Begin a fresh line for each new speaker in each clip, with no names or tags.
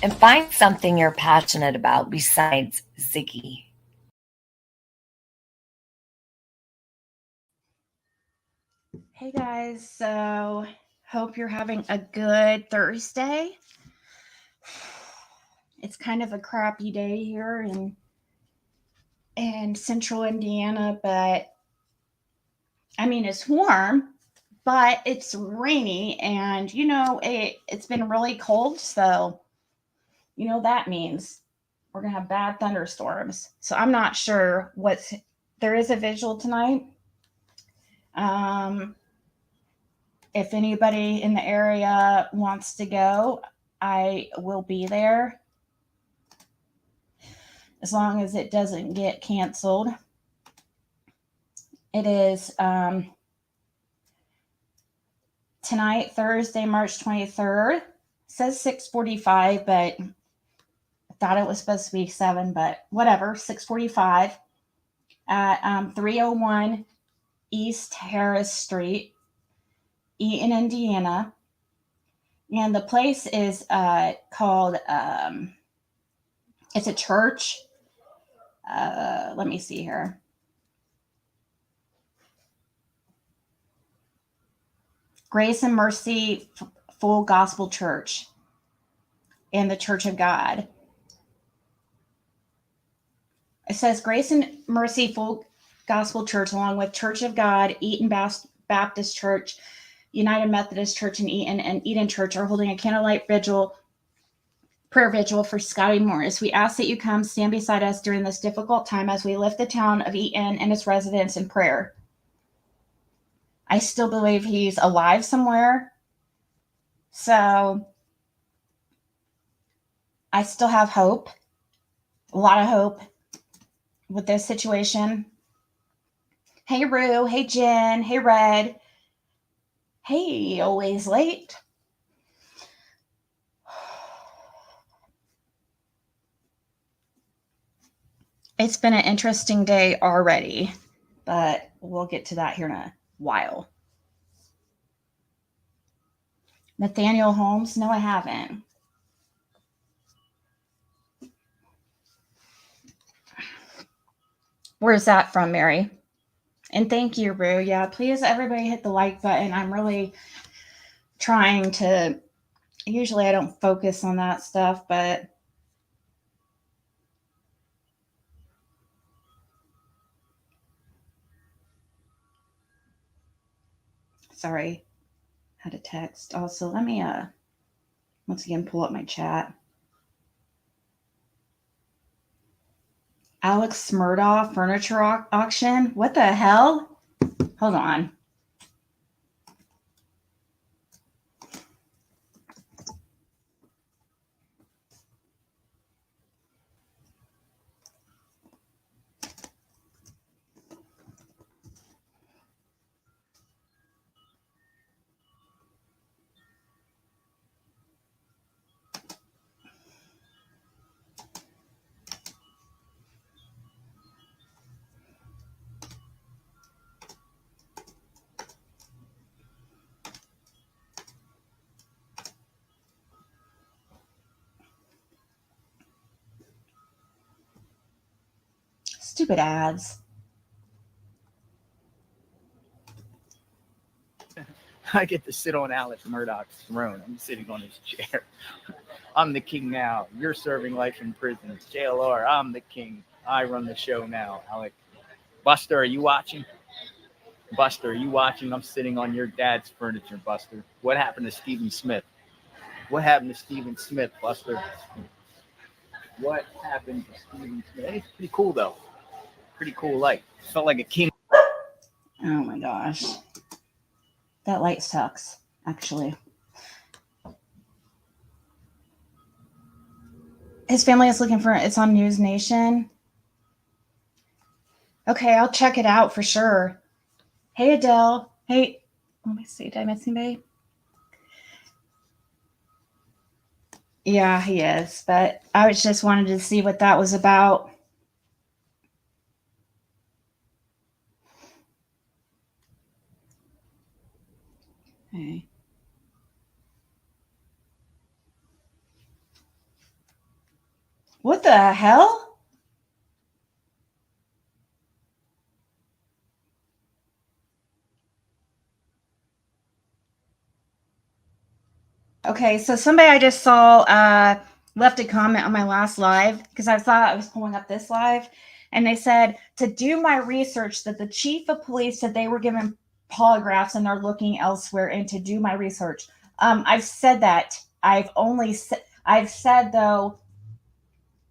and find something you're passionate about besides Ziggy.
Hey guys, so hope you're having a good Thursday. It's kind of a crappy day here in central Indiana, but I mean it's warm, but it's rainy, and it's been really cold, so that means we're gonna have bad thunderstorms. So I'm not sure there is a vigil tonight. If anybody in the area wants to go, I will be there as long as it doesn't get canceled. It is tonight, Thursday, March 23rd. It says 6:45, but I thought it was supposed to be 7, but whatever, 6:45 at 301 East Harris Street, Eaton, Indiana. And the place is called, it's a church. Let me see here. Grace and Mercy Full Gospel Church and the Church of God. It says Grace and Mercy Full Gospel Church, along with Church of God, Eaton Baptist Church, United Methodist Church in Eaton, and Eaton Church are holding a candlelight prayer vigil for Scotty Morris. We ask that you come stand beside us during this difficult time as we lift the town of Eaton and its residents in prayer. I still believe he's alive somewhere. So I still have hope, a lot of hope with this situation. Hey, Rue. Hey, Jen. Hey, Red. Hey, always late. It's been an interesting day already, but we'll get to that here in a while. Nathaniel Holmes? No, I haven't. Where's that from, Mary? And thank you, Rue. Yeah, please, everybody hit the like button. I'm really trying to, usually I don't focus on that stuff, but sorry, had a text. Also, let me once again pull up my chat. Alex Murdaugh furniture auction. What the hell? Hold on. Stupid ads.
I get to sit on Alex Murdaugh's throne. I'm sitting on his chair. I'm the king now. You're serving life in prison. JLR, I'm the king. I run the show now. Alec. Buster, are you watching? Buster, are you watching? I'm sitting on your dad's furniture, Buster. What happened to Stephen Smith? What happened to Stephen Smith, Buster? What happened to Stephen Smith? It's pretty cool, though. Pretty cool light. Felt like a king.
Oh my gosh. That light sucks, actually. His family is looking for it's on News Nation. Okay, I'll check it out for sure. Hey, Adele. Hey, let me see. Did I miss anybody? Yeah, he is. But I was just wanted to see what that was about. Okay. What the hell? Okay, so somebody I just saw left a comment on my last live because I thought I was pulling up this live, and they said to do my research that the chief of police said they were given polygraphs and they're looking elsewhere, and to do my research. I've said that. I've said though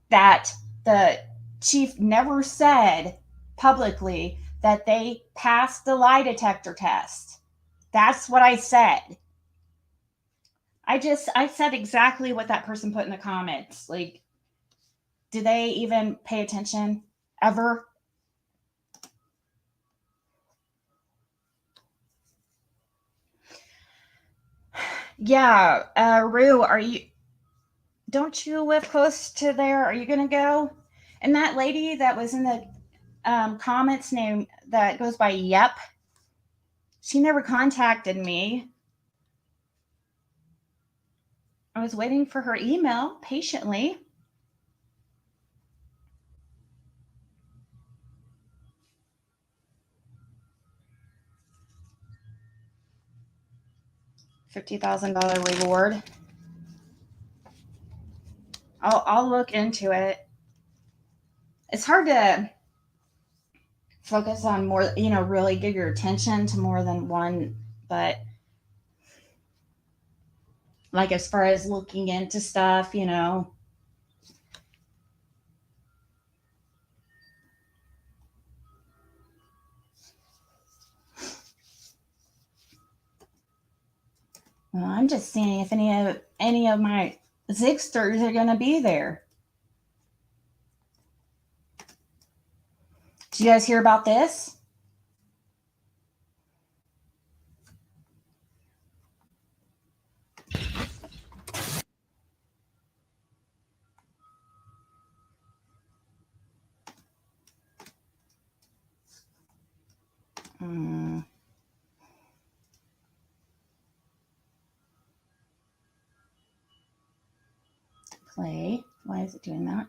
that the chief never said publicly that they passed the lie detector test. That's what I said. I said exactly what that person put in the comments. Like, do they even pay attention ever? Yeah, Rue, don't you live close to there? Are you going to go? And that lady that was in the comments name that goes by Yep, she never contacted me. I was waiting for her email patiently. $50,000 reward. I'll look into it. It's hard to focus on more, really give your attention to more than one, but like as far as looking into stuff, well, I'm just seeing if any of my Zigsters are going to be there. Did you guys hear about this? Play. Why is it doing that?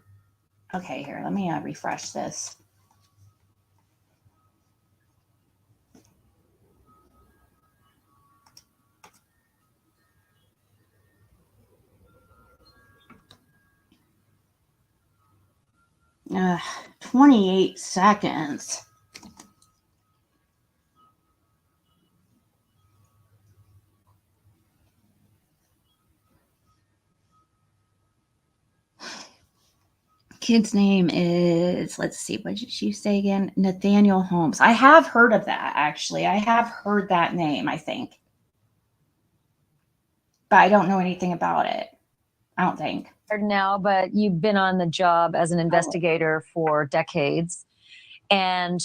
Okay, here, let me refresh this. Uh, 28 seconds. Kid's name is, let's see, what did you say again? Nathaniel Holmes. I have heard of that, actually. I have heard that name, I think. But I don't know anything about it. I don't think.
Now, but you've been on the job as an investigator for decades. And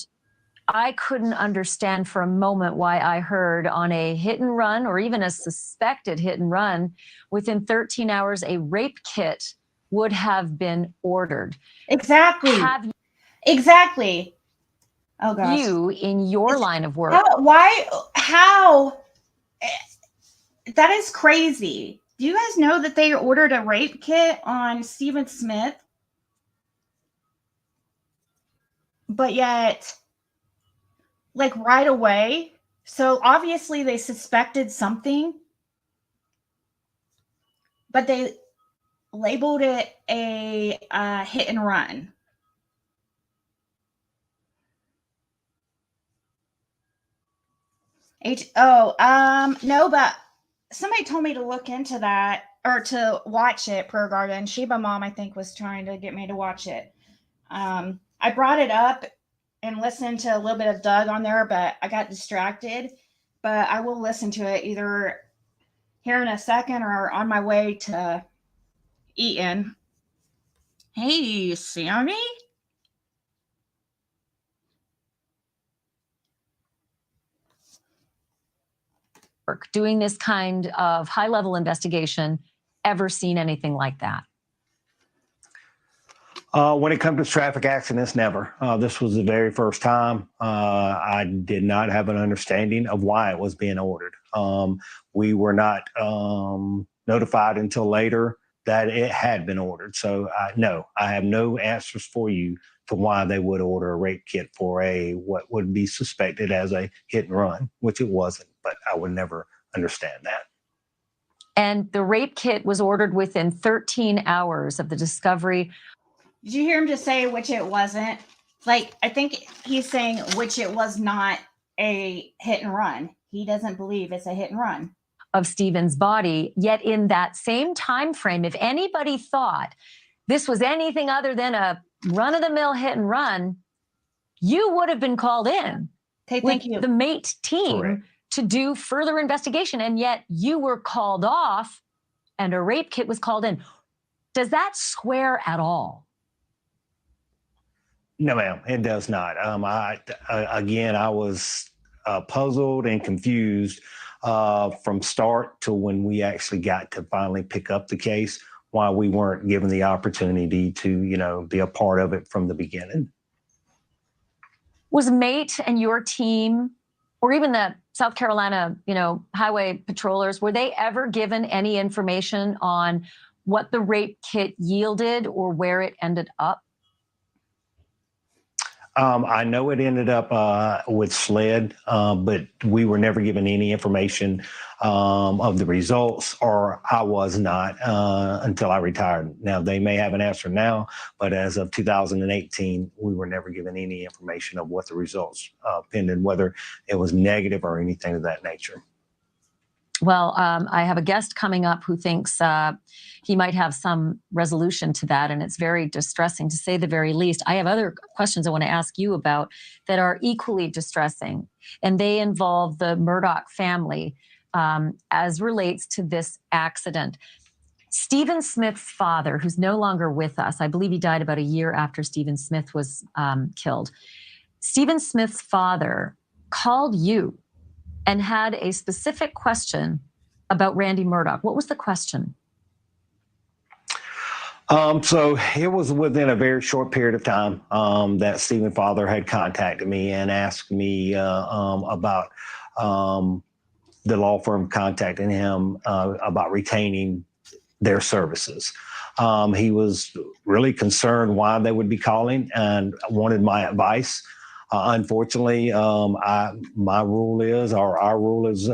I couldn't understand for a moment why I heard on a hit and run or even a suspected hit and run, within 13 hours, a rape kit would have been ordered.
Exactly. Exactly. Oh, gosh.
You, in your line of work.
How? That is crazy. Do you guys know that they ordered a rape kit on Stephen Smith? But yet, like right away. So obviously they suspected something, but they labeled it a hit and run. No, but somebody told me to look into that or to watch it. Prayer Garden. Sheba Mom, I think, was trying to get me to watch it. I brought it up and listened to a little bit of Doug on there, but I got distracted. But I will listen to it either here in a second or on my way to eating. Hey, Sammy.
Doing this kind of high-level investigation, ever seen anything like that?
When it comes to traffic accidents, never. This was the very first time. I did not have an understanding of why it was being ordered. We were not notified until later that it had been ordered. So no, I have no answers for you to why they would order a rape kit for what would be suspected as a hit and run, which it wasn't, but I would never understand that.
And the rape kit was ordered within 13 hours of the discovery.
Did you hear him just say which it wasn't? Like, I think he's saying which it was not a hit and run. He doesn't believe it's a hit and run.
Of Stephen's body. Yet in that same time frame, if anybody thought this was anything other than a run-of-the-mill hit and run, you would have been called in.
Okay, thank you.
The mate team. Correct. To do further investigation, and yet you were called off and a rape kit was called in. Does that square at all?
No, ma'am, it does not. I was puzzled and confused from start to when we actually got to finally pick up the case, why we weren't given the opportunity to, be a part of it from the beginning.
Was mate and your team, or even the South Carolina, highway patrollers, were they ever given any information on what the rape kit yielded or where it ended up?
I know it ended up with SLED, but we were never given any information of the results, or I was not until I retired. Now, they may have an answer now, but as of 2018, we were never given any information of what the results pending, whether it was negative or anything of that nature.
Well, I have a guest coming up who thinks he might have some resolution to that, and it's very distressing, to say the very least. I have other questions I want to ask you about that are equally distressing, and they involve the Murdaugh family as relates to this accident. Stephen Smith's father, who's no longer with us, I believe he died about a year after Stephen Smith was killed. Stephen Smith's father called you and had a specific question about Randy Murdaugh. What was the question?
So it was within a very short period of time that Stephen's father had contacted me and asked me about the law firm contacting him about retaining their services. He was really concerned why they would be calling and wanted my advice. Unfortunately, our rule is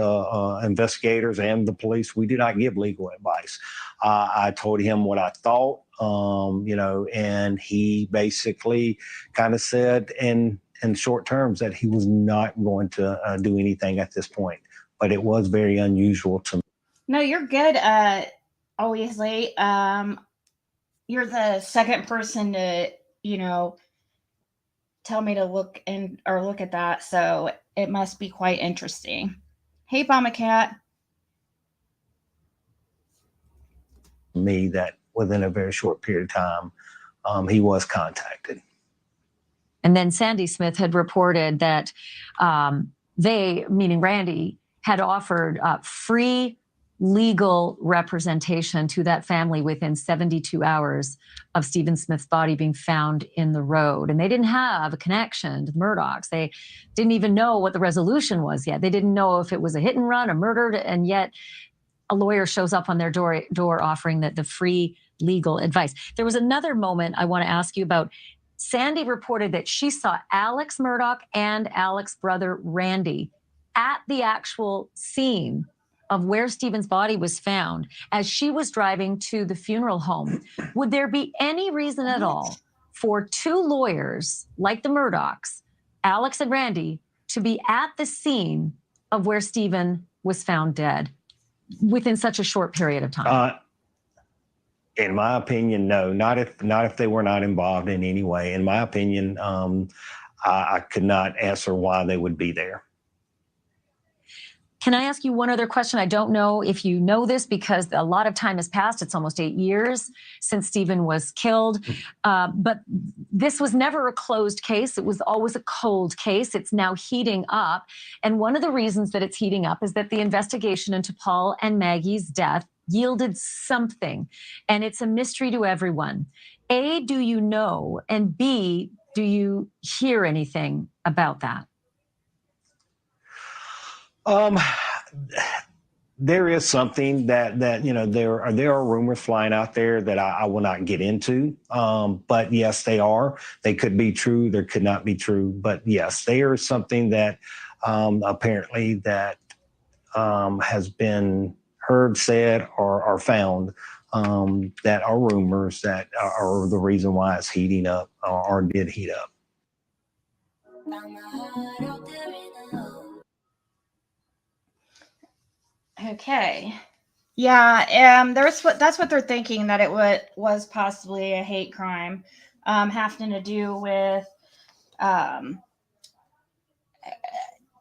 investigators and the police, we do not give legal advice. I told him what I thought, and he basically kind of said in short terms that he was not going to do anything at this point. But it was very unusual to me.
No, you're good. Obviously, you're the second person to, tell me to look at that. So it must be quite interesting. Hey, Mama Cat.
Me that within a very short period of time, he was contacted.
And then Sandy Smith had reported that they, meaning Randy, had offered free legal representation to that family within 72 hours of Stephen Smith's body being found in the road. And they didn't have a connection to the Murdaughs. They didn't even know what the resolution was yet. They didn't know if it was a hit and run, a murder, and yet a lawyer shows up on their door offering the free legal advice. There was another moment I want to ask you about. Sandy reported that she saw Alex Murdaugh and Alex's brother Randy at the actual scene of where Stephen's body was found as she was driving to the funeral home. Would there be any reason at all for two lawyers like the Murdaughs, Alex and Randy, to be at the scene of where Stephen was found dead within such a short period of time?
In my opinion, no. Not if they were not involved in any way. In my opinion, I could not answer why they would be there.
Can I ask you one other question? I don't know if you know this because a lot of time has passed. It's almost 8 years since Stephen was killed. But this was never a closed case. It was always a cold case. It's now heating up. And one of the reasons that it's heating up is that the investigation into Paul and Maggie's death yielded something. And it's a mystery to everyone. A, do you know? And B, do you hear anything about that?
there is something that there are rumors flying out there that I will not get into. But yes, they are. They could be true. There could not be true. But yes, they are something that apparently that has been heard, said, or found that are rumors that are the reason why it's heating up or did heat up.
Okay. Yeah, that's what they're thinking, that it was possibly a hate crime, having to do with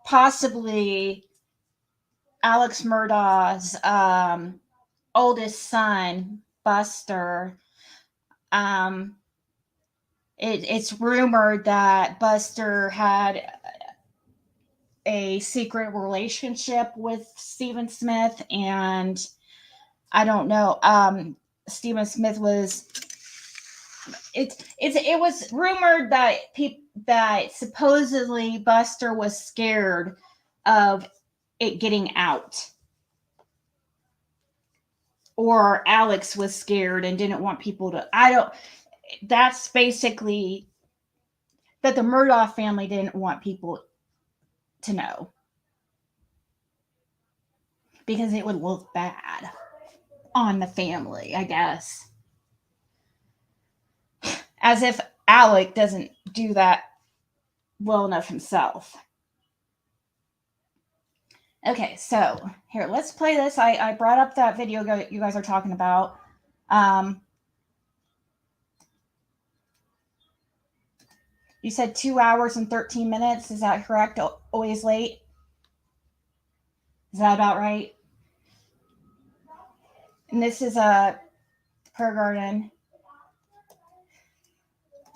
possibly Alex Murdaugh's oldest son, Buster. It's rumored that Buster had a secret relationship with Stephen Smith, and I don't know. Stephen Smith was. It was rumored that that supposedly Buster was scared of it getting out, or Alex was scared and didn't want people to. That's basically that the Murdaugh family didn't want people to know because it would look bad on the family, I guess. As if Alec doesn't do that well enough himself. Okay, so here, let's play this. I brought up that video you guys are talking about. You said 2 hours and 13 minutes. Is that correct? Always late? Is that about right? And this is a Prayer Garden.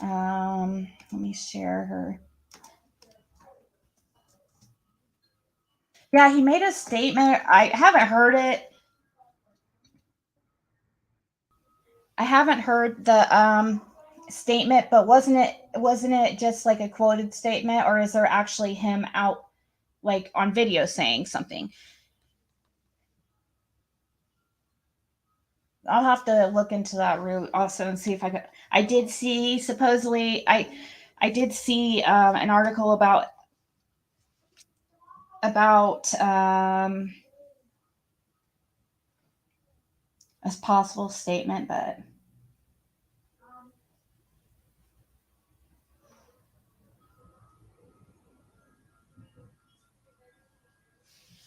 Let me share her. Yeah, he made a statement. I haven't heard it. I haven't heard the statement, but wasn't it just like a quoted statement, or is there actually him out like on video saying something? I'll have to look into that route also and see if I could. I did see supposedly I did see an article about a possible statement, but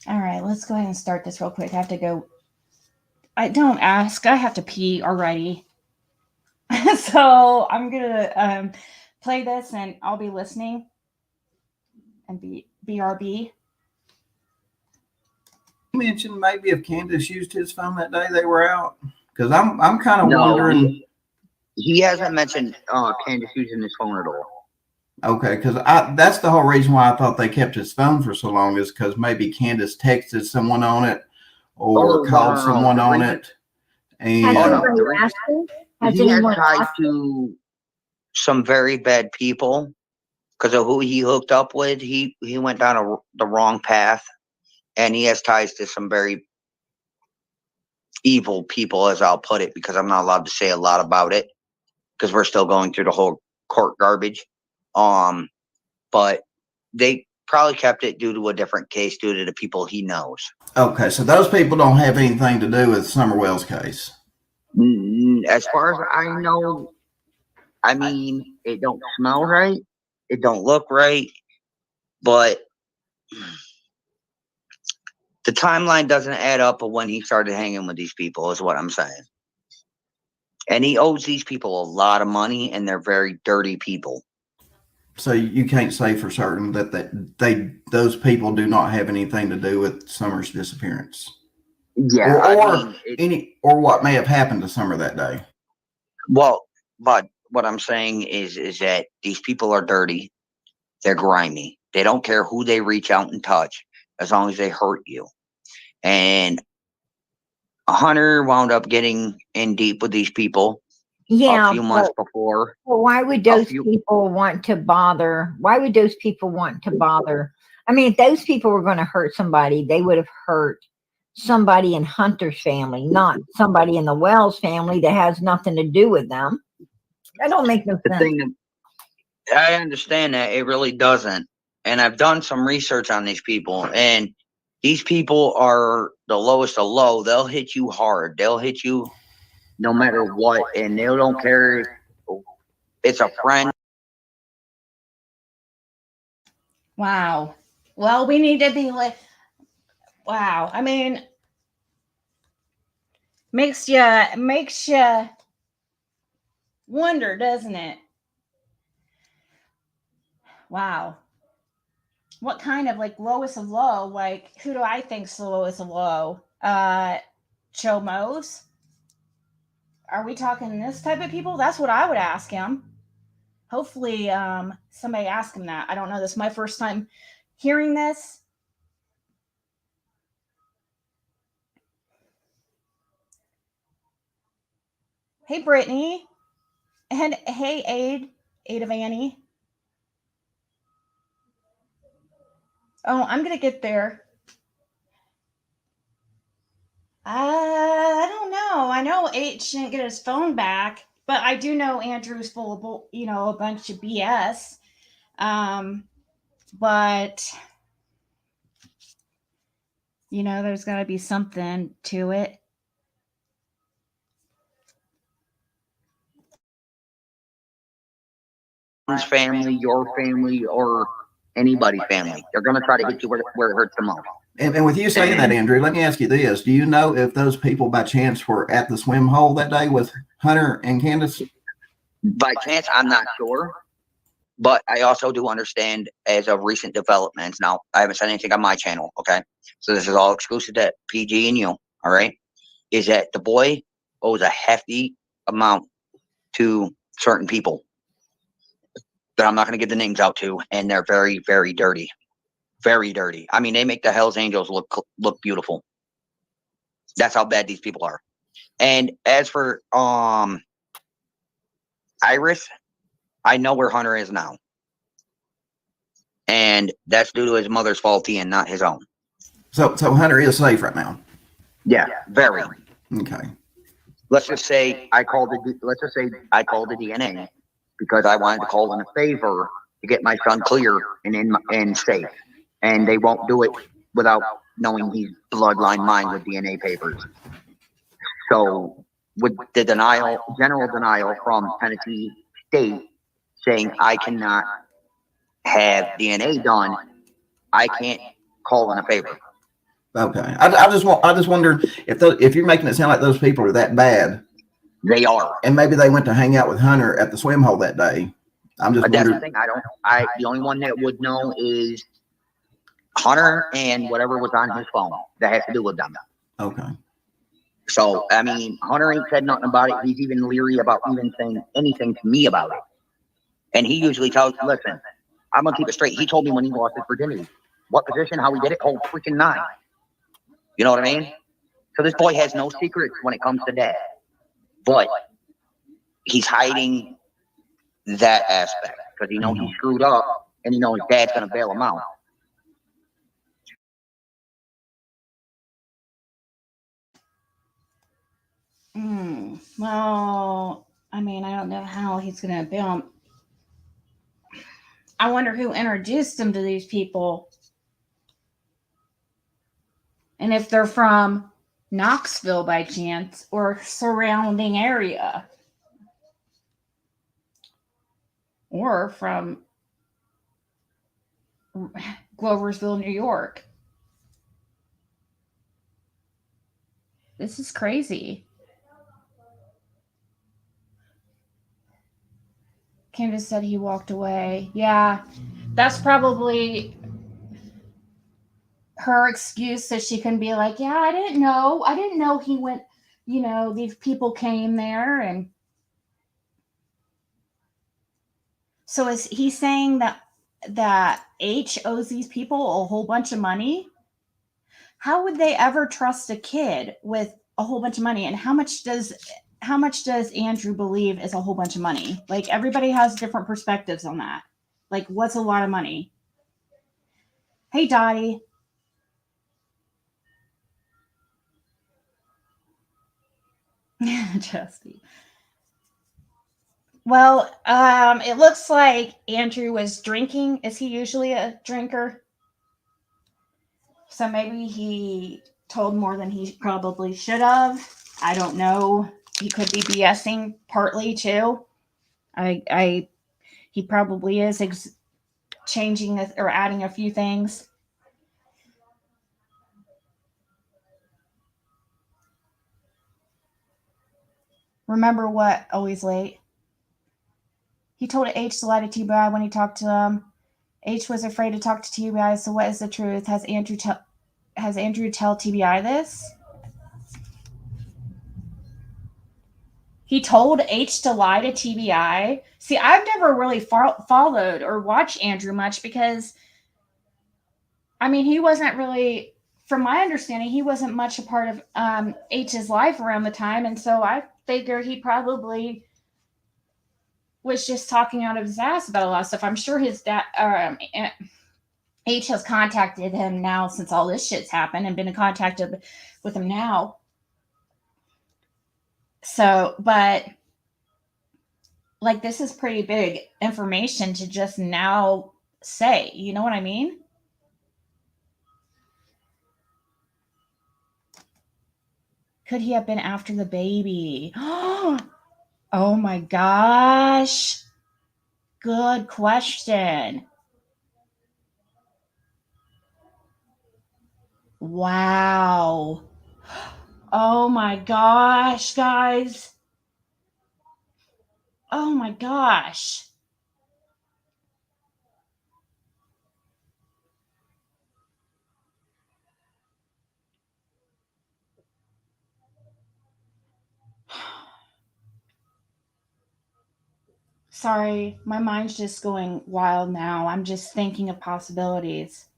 all right, let's go ahead and start this real quick. I have to go. Don't ask. I have to pee already. So I'm gonna play this, and I'll be listening. And BRB.
You mentioned maybe if Candace used his phone that day they were out, because I'm kind of wondering.
He hasn't mentioned Candace using his phone at all.
Okay, because that's the whole reason why I thought they kept his phone for so long, is because maybe Candace texted someone on it or called someone on it. And
he has tied to some very bad people because of who he hooked up with. He went down the wrong path, and he has ties to some very evil people, as I'll put it, because I'm not allowed to say a lot about it because we're still going through the whole court garbage. But they probably kept it due to a different case, due to the people he knows.
Okay, so those people don't have anything to do with Summerwell's case.
As far as I know, I mean, it don't smell right, it don't look right, but the timeline doesn't add up of when he started hanging with these people, is what I'm saying. And he owes these people a lot of money, and they're very dirty people.
So you can't say for certain that those people do not have anything to do with Summer's disappearance.
Yeah,
or what may have happened to Summer that day.
Well, but what I'm saying is that these people are dirty. They're grimy. They don't care who they reach out and touch as long as they hurt you. And Hunter wound up getting in deep with these people a few months before.
Well, why would those people want to bother? Why would those people want to bother? I mean, if those people were going to hurt somebody, they would have hurt somebody in Hunter's family, not somebody in the Wells family that has nothing to do with them. That don't make no
The
sense.
thing, I understand that it really doesn't. And I've done some research on these people, and these people are the lowest of low. They'll hit you hard. They'll hit you no matter what, and they don't care if it's a friend.
Wow. Well, we need to be like, wow. I mean, makes you wonder, doesn't it? Wow. What kind of like lowest of low? Like, who do I think's the lowest of low? Chomos? Are we talking this type of people? That's what I would ask him. Hopefully, somebody ask him that. I don't know. This is my first time hearing this. Hey, Brittany. And hey, Aid of Annie. Oh, I'm going to get there. I don't know. I know H didn't get his phone back, but I do know Andrew's full of, a bunch of BS. But, there's got to be something to it.
Family, your family, or anybody's family. They're going to try to hit you where it hurts the most.
And with you saying that, Andrew, let me ask you this. Do you know if those people by chance were at the swim hole that day with Hunter and Candace?
By chance, I'm not sure. But I also do understand as of recent developments. Now, I haven't said anything on my channel, okay? So this is all exclusive to PG and you, all right? Is that the boy owes a hefty amount to certain people that I'm not going to give the names out to, and they're very, very dirty. Very dirty. I mean, they make the Hells Angels look beautiful. That's how bad these people are. And as for Iris, I know where Hunter is now. And that's due to his mother's faulty and not his own.
So Hunter is safe right now.
Yeah, very.
Okay.
Let's just say I called the DNA because I wanted to call in a favor to get my son clear and safe. And they won't do it without knowing he's bloodline mine with DNA papers. So with the general denial from Tennessee State saying I cannot have DNA done, I can't call in a favor.
Okay. I just wondered if you're making it sound like those people are that bad.
They are.
And maybe they went to hang out with Hunter at the swim hole that day. I'm just
That's
wondering.
the thing. The only one that would know is Hunter and whatever was on his phone that has to do with them.
Okay.
So, I mean, Hunter ain't said nothing about it. He's even leery about even saying anything to me about it. And he usually tells, listen, I'm going to keep it straight. He told me when he lost his virginity. What position, how he did it, whole freaking 9. You know what I mean? So this boy has no secrets when it comes to dad. But he's hiding that aspect because he knows he screwed up and he knows his dad's going to bail him out.
Well, I mean, I don't know how he's going to bail him. I wonder who introduced him to these people. And if they're from Knoxville by chance or surrounding area. Or from Gloversville, New York. This is crazy. Candace said he walked away. Yeah, that's probably her excuse so she can be like, yeah, I didn't know he went, these people came there. And so is he saying that H owes these people a whole bunch of money? How would they ever trust a kid with a whole bunch of money? And how much does Andrew believe is a whole bunch of money? Like, everybody has different perspectives on that. Like, what's a lot of money? Hey, Dottie. Justy. Well, it looks like Andrew was drinking. Is he usually a drinker? So maybe he told more than he probably should have. I don't know. He could be BSing partly too. He probably is changing or adding a few things. Remember what? Always late. He told H to lie to TBI when he talked to him. H was afraid to talk to TBI, so what is the truth? Has Andrew tell TBI this? He told H to lie to TBI. See, I've never really followed or watched Andrew much because, I mean, he wasn't really, from my understanding, he wasn't much a part of H's life around the time. And so I figured he probably was just talking out of his ass about a lot of stuff. I'm sure his dad, H has contacted him now since all this shit's happened and been in contact with him now. So, but like, this is pretty big information to just now say, you know what I mean? Could he have been after the baby? Oh my gosh. Good question. Wow. Oh my gosh, guys. Oh my gosh. Sorry, my mind's just going wild now. I'm just thinking of possibilities.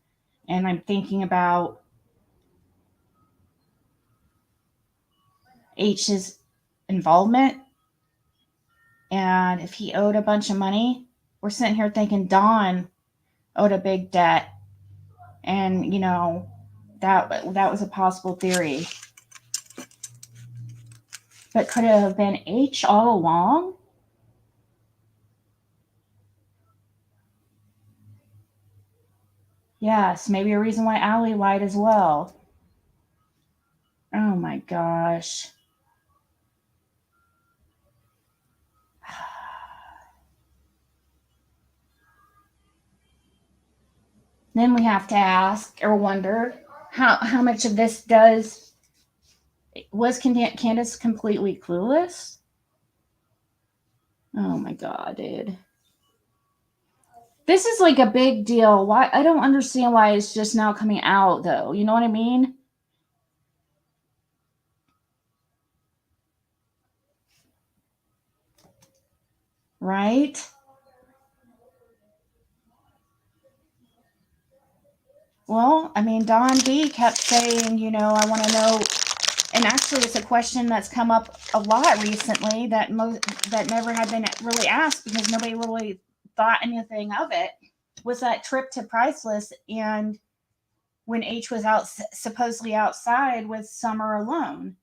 And I'm thinking about H's involvement. And if he owed a bunch of money, we're sitting here thinking Dawn owed a big debt. And, you know, that was a possible theory. But could it have been H all along? Yes, maybe a reason why Allie lied as well. Oh my gosh. Then we have to ask or wonder how much of this was Candace completely clueless? Oh my God, dude. This is like a big deal. Why? I don't understand why it's just now coming out though. You know what I mean? Right? Well, I mean, Don B kept saying, you know, I want to know, and actually it's a question that's come up a lot recently that never had been really asked because nobody really thought anything of it, was that trip to Priceless and when H was supposedly outside with Summer alone.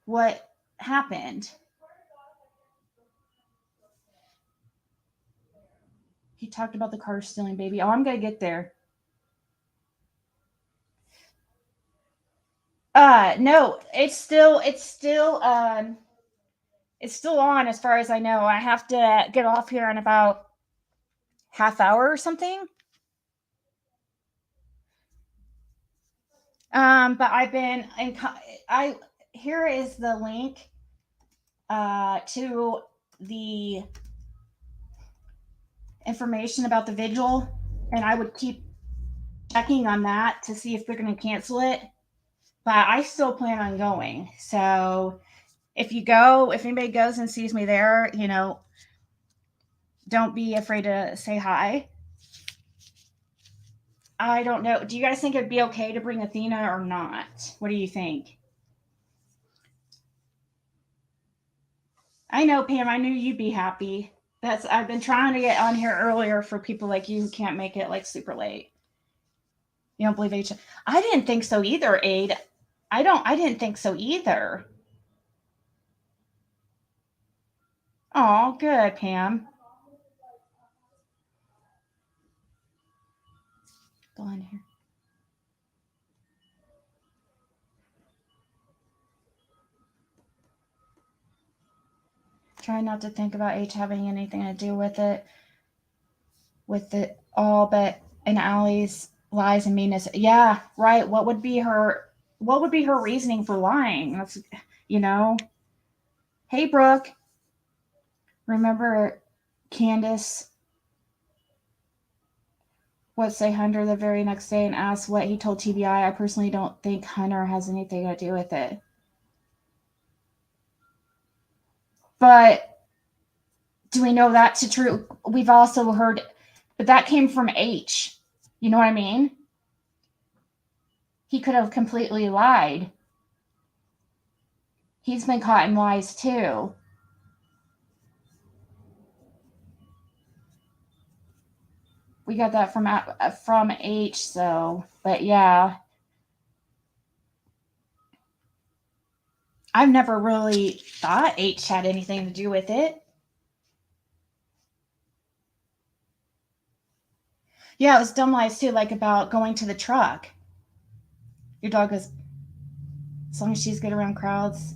What happened? He talked about the car stealing, baby. Oh, I'm going to get there. No, it's still on as far as I know. I have to get off here in about half hour or something. But I've been here is the link to the information about the Vigil, and I would keep checking on that to see if they're going to cancel it. But I still plan on going. So if anybody goes and sees me there, you know, don't be afraid to say hi. I don't know. Do you guys think it'd be okay to bring Athena or not? What do you think? I know, Pam, I knew you'd be happy. I've been trying to get on here earlier for people like you who can't make it like super late. You don't believe H? I didn't think so either, Aid. I didn't think so either. Oh, good, Pam. Go on here. Try not to think about H having anything to do with it all, but in Allie's lies and meanness. Yeah, right. What would be her reasoning for lying? That's, you know. Hey, Brooke. Remember Candace would say Hunter the very next day and ask what he told TBI? I personally don't think Hunter has anything to do with it. But do we know that's true? We've also heard, but that came from H. You know what I mean? He could have completely lied. He's been caught in lies too. We got that from H, so, but yeah. I've never really thought H had anything to do with it. Yeah, it was dumb lies too, like about going to the truck. Your dog goes, as long as she's good around crowds.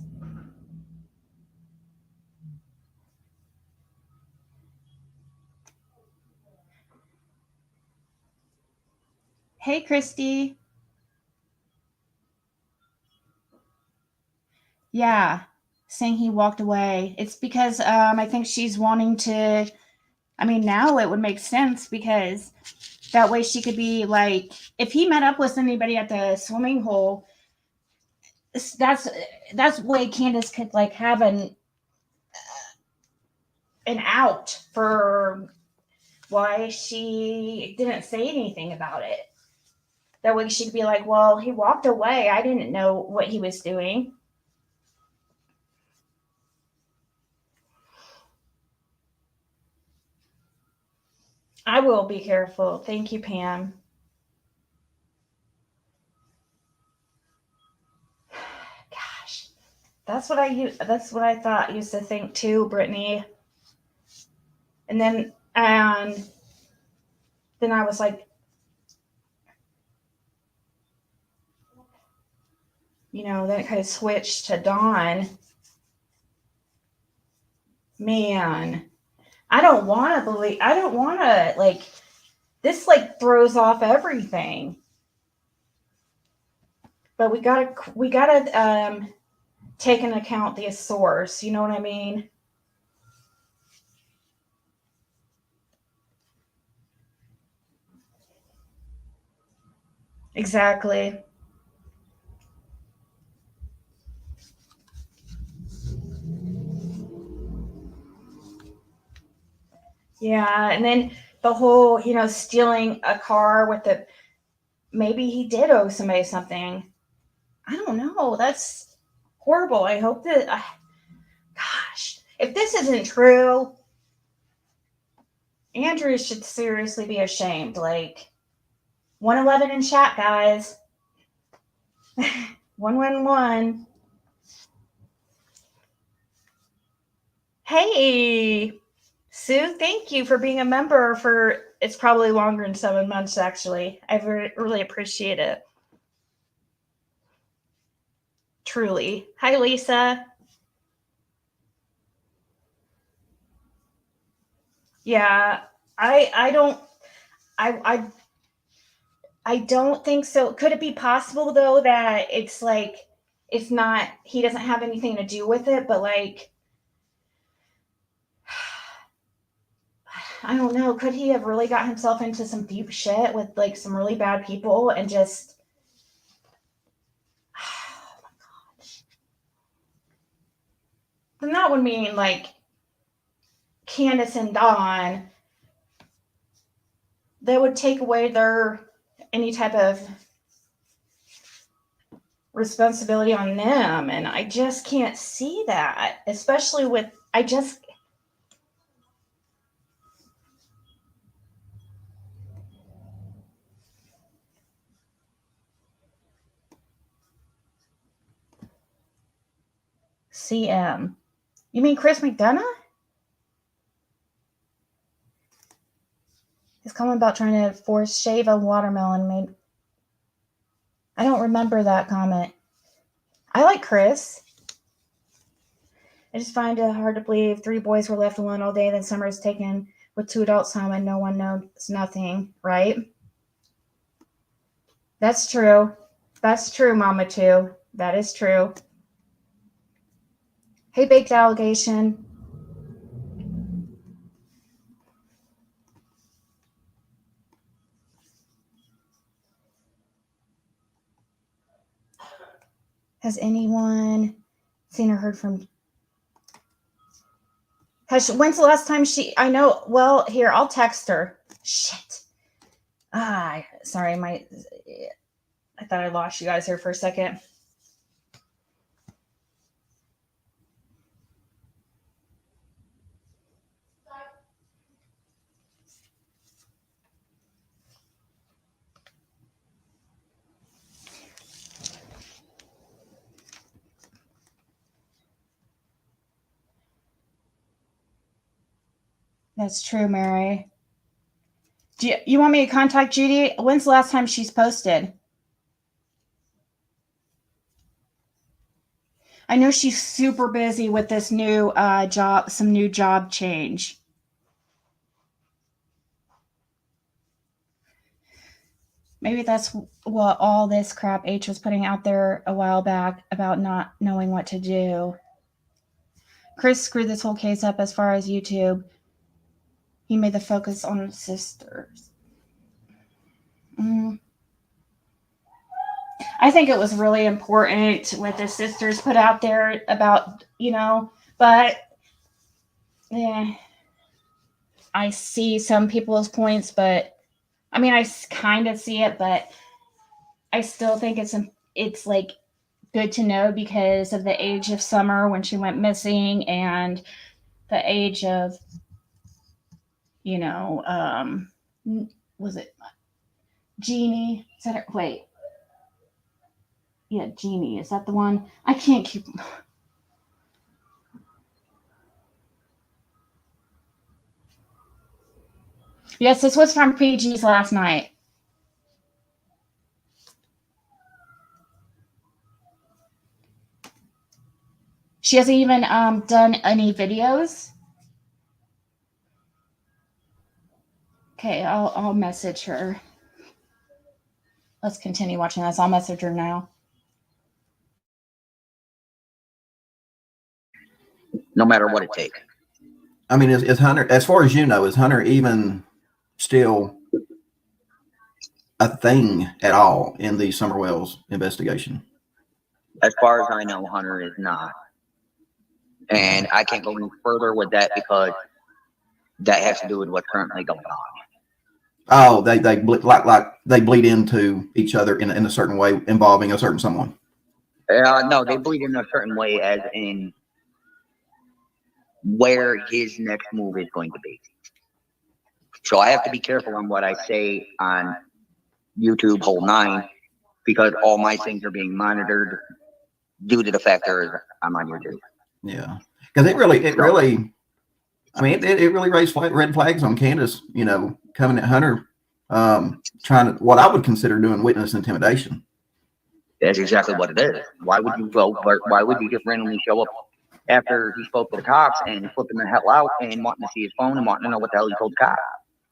Hey, Christy. Yeah, saying he walked away. It's because I think she's wanting to. I mean, now it would make sense because that way she could be like, if he met up with anybody at the swimming hole, that's way Candace could like have an out for why she didn't say anything about it. That way she could be like, well, he walked away. I didn't know what he was doing. I will be careful. Thank you, Pam. Gosh, that's what I thought used to think too, Brittany. And then I was like, you know, then it kind of switched to Dawn. Man, I don't want to like, this like throws off everything. But we gotta take into account the source. You know what I mean? Exactly. Yeah, and then the whole, you know, stealing a car with the, maybe he did owe somebody something. I don't know. That's horrible. I hope that, gosh, if this isn't true, Andrew should seriously be ashamed. Like, 111 in chat, guys. 111. Hey, Sue, thank you for being a member for, it's probably longer than 7 months, actually. I really appreciate it. Truly. Hi, Lisa. Yeah, I don't think so. Could it be possible though that it's like, it's not, he doesn't have anything to do with it, but like, I don't know. Could he have really got himself into some deep shit with like some really bad people and just, oh my gosh. And that would mean like Candace and Dawn, that would take away their, any type of responsibility on them. And I just can't see that, especially with, CM. You mean Chris McDonough? He's comment about trying to force shave a watermelon made. I don't remember that comment. I like Chris. I just find it hard to believe 3 boys were left alone all day, then Summer is taken with 2 adults home and no one knows nothing, right? That's true. That's true, Mama too. That is true. Hey, Baked Allegation. Has anyone seen or heard from? When's the last time she? I know. Well, here, I'll text her. Shit. Sorry, I thought I lost you guys here for a second. That's true, Mary. Do you want me to contact Judy? When's the last time she's posted? I know she's super busy with this new some new job change. Maybe that's what all this crap H was putting out there a while back about not knowing what to do. Chris screwed this whole case up as far as YouTube. He made the focus on the sisters. I think it was really important what the sisters put out there about, but yeah, I see some people's points, but I mean, I kind of see it, but I still think it's like good to know because of the age of Summer when she went missing and the age of, was it Jeannie? Is that her? Wait. Yeah, Jeannie. Is that the one? I can't keep. Yes, this was from PG's last night. She hasn't even done any videos. Okay, I'll message her. Let's continue watching this. I'll message her now.
No matter what it takes.
I mean, is Hunter, as far as you know, is Hunter even still a thing at all in the Summer Wells investigation?
As far as I know, Hunter is not. And I can't go any further with that because that has to do with what's currently going on.
Oh, they bleed into each other in a certain way involving a certain someone.
No, they bleed in a certain way as in where his next move is going to be. So I have to be careful on what I say on YouTube whole 9 because all my things are being monitored due to the fact that I'm on YouTube.
Yeah, because it really, I mean, it really raised red flags on Candace, coming at Hunter, trying to, what I would consider doing witness intimidation.
That's exactly what it is. Why would you go? Why would you just randomly show up after he spoke to the cops and flipping the hell out and wanting to see his phone and wanting to know what the hell he told the cops?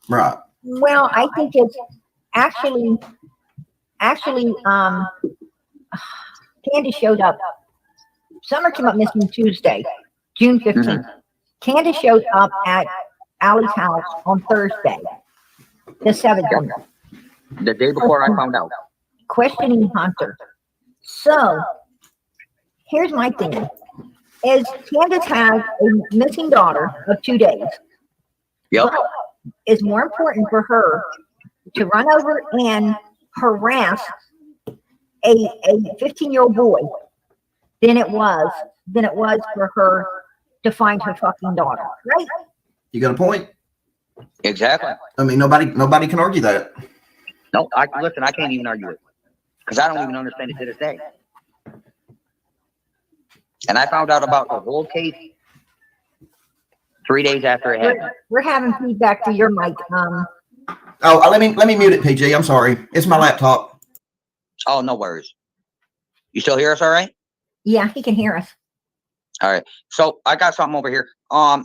Right.
Well, I think it's actually, Candace showed up. Summer came up missing Tuesday, June 15th. Mm-hmm. Candace showed up at Allie's house on Thursday, the 7th.
The day before I found out.
Questioning Hunter. So, here's my thing. Is Candace has a missing daughter of 2 days.
Yep.
It's more important for her to run over and harass a 15-year-old boy than it was for her to find her fucking daughter, right?
You got a point.
Exactly.
I mean, nobody can argue that.
No, I can't even argue it because I don't even understand it to this day. And I found out about the whole case 3 days after it happened.
We're having feedback to your mic.
Oh, let me mute it, PG. I'm sorry. It's my laptop.
Oh, no worries. You still hear us all right?
Yeah, he can hear us.
All right. So I got something over here.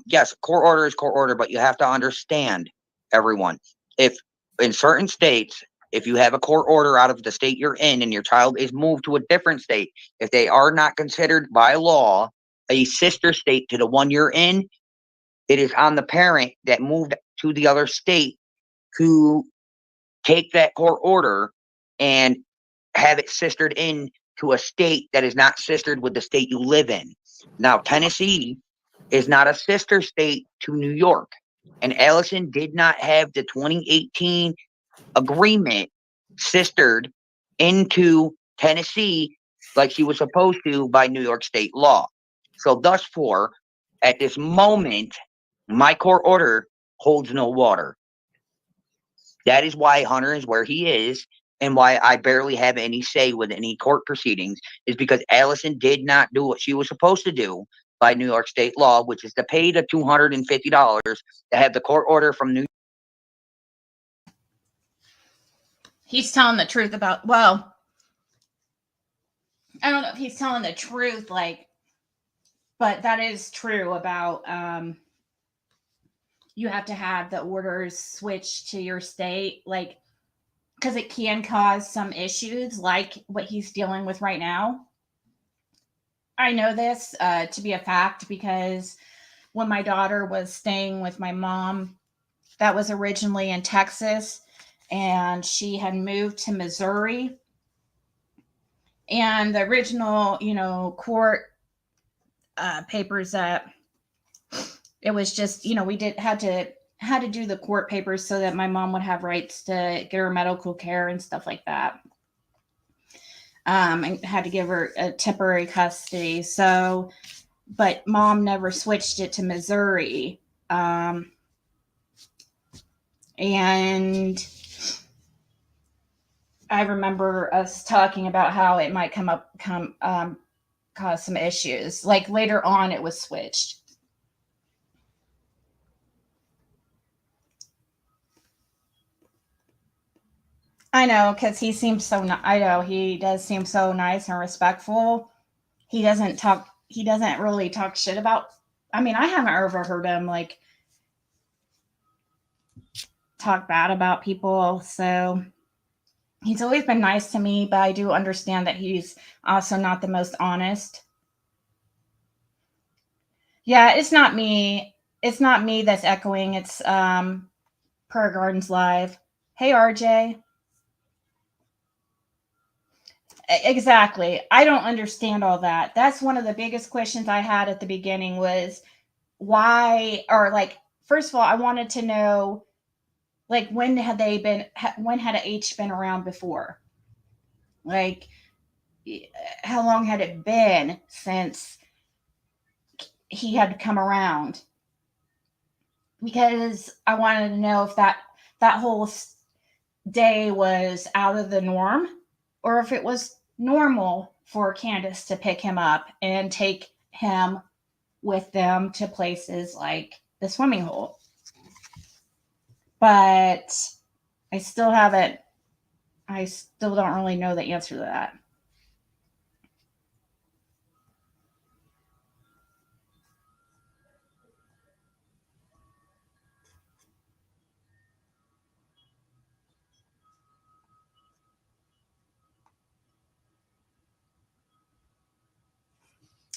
Yes, court order is court order, but you have to understand, everyone, if in certain states, if you have a court order out of the state you're in and your child is moved to a different state, if they are not considered by law a sister state to the one you're in, it is on the parent that moved to the other state to take that court order and have it sistered in to a state that is not sistered with the state you live in. Now, Tennessee is not a sister state to New York, and Allison did not have the 2018 agreement sistered into Tennessee like she was supposed to by New York state law. So thus for, at this moment, my court order holds no water. That is why Hunter is where he is, and why I barely have any say with any court proceedings, is because Allison did not do what she was supposed to do by New York state law, which is to pay the $250 to have the court order from New York.
He's telling the truth about, well, I don't know if he's telling the truth, like, but that is true about, you have to have the orders switched to your state, like, because it can cause some issues like what he's dealing with right now. I know this to be a fact because when my daughter was staying with my mom, that was originally in Texas, and she had moved to Missouri. And the original, court papers that it was just, we had to do the court papers so that my mom would have rights to get her medical care and stuff like that. And had to give her a temporary custody. So, but mom never switched it to Missouri. And I remember us talking about how it might cause some issues. Like later on, it was switched. I know, because he seems so. I know he does seem so nice and respectful. He doesn't really talk shit about. I mean, I haven't ever heard him like talk bad about people. So he's always been nice to me, but I do understand that he's also not the most honest. Yeah, it's not me. It's not me that's echoing. It's Prayer Gardens Live. Hey, RJ. Exactly. I don't understand all that. That's one of the biggest questions I had at the beginning was why, or like, first of all, I wanted to know, like, when had H been around before? Like, how long had it been since he had come around? Because I wanted to know if that whole day was out of the norm, or if it was normal for Candace to pick him up and take him with them to places like the swimming hole. But I still don't really know the answer to that.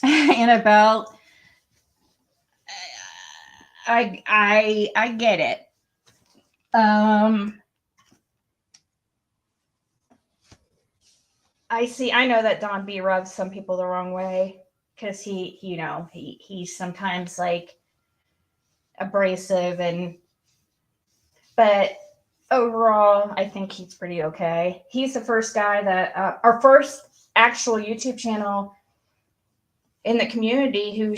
Annabelle, I get it. I know that Don B rubs some people the wrong way because he's sometimes like abrasive but overall, I think he's pretty okay. He's the first guy that our first actual YouTube channel in the community who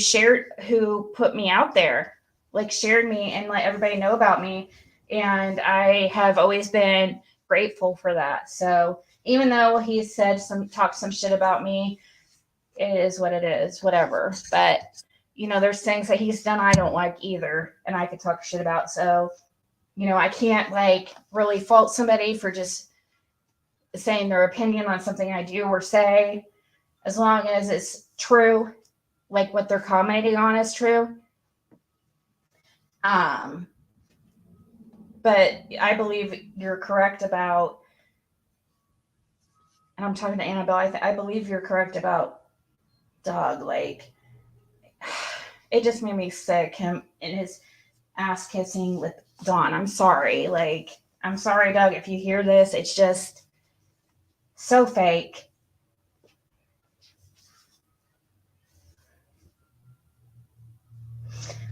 put me out there, like shared me and let everybody know about me. And I have always been grateful for that. So even though he talked some shit about me, it is what it is, whatever. But, you know, there's things that he's done I don't like either, and I could talk shit about. So, you know, I can't like really fault somebody for just saying their opinion on something I do or say, as long as it's true, like what they're commenting on is true. But I believe you're correct about, and I'm talking to Annabelle, I believe you're correct about Doug. Like, it just made me sick, him and his ass kissing with Dawn. I'm sorry. Like, I'm sorry, Doug, if you hear this. It's just so fake.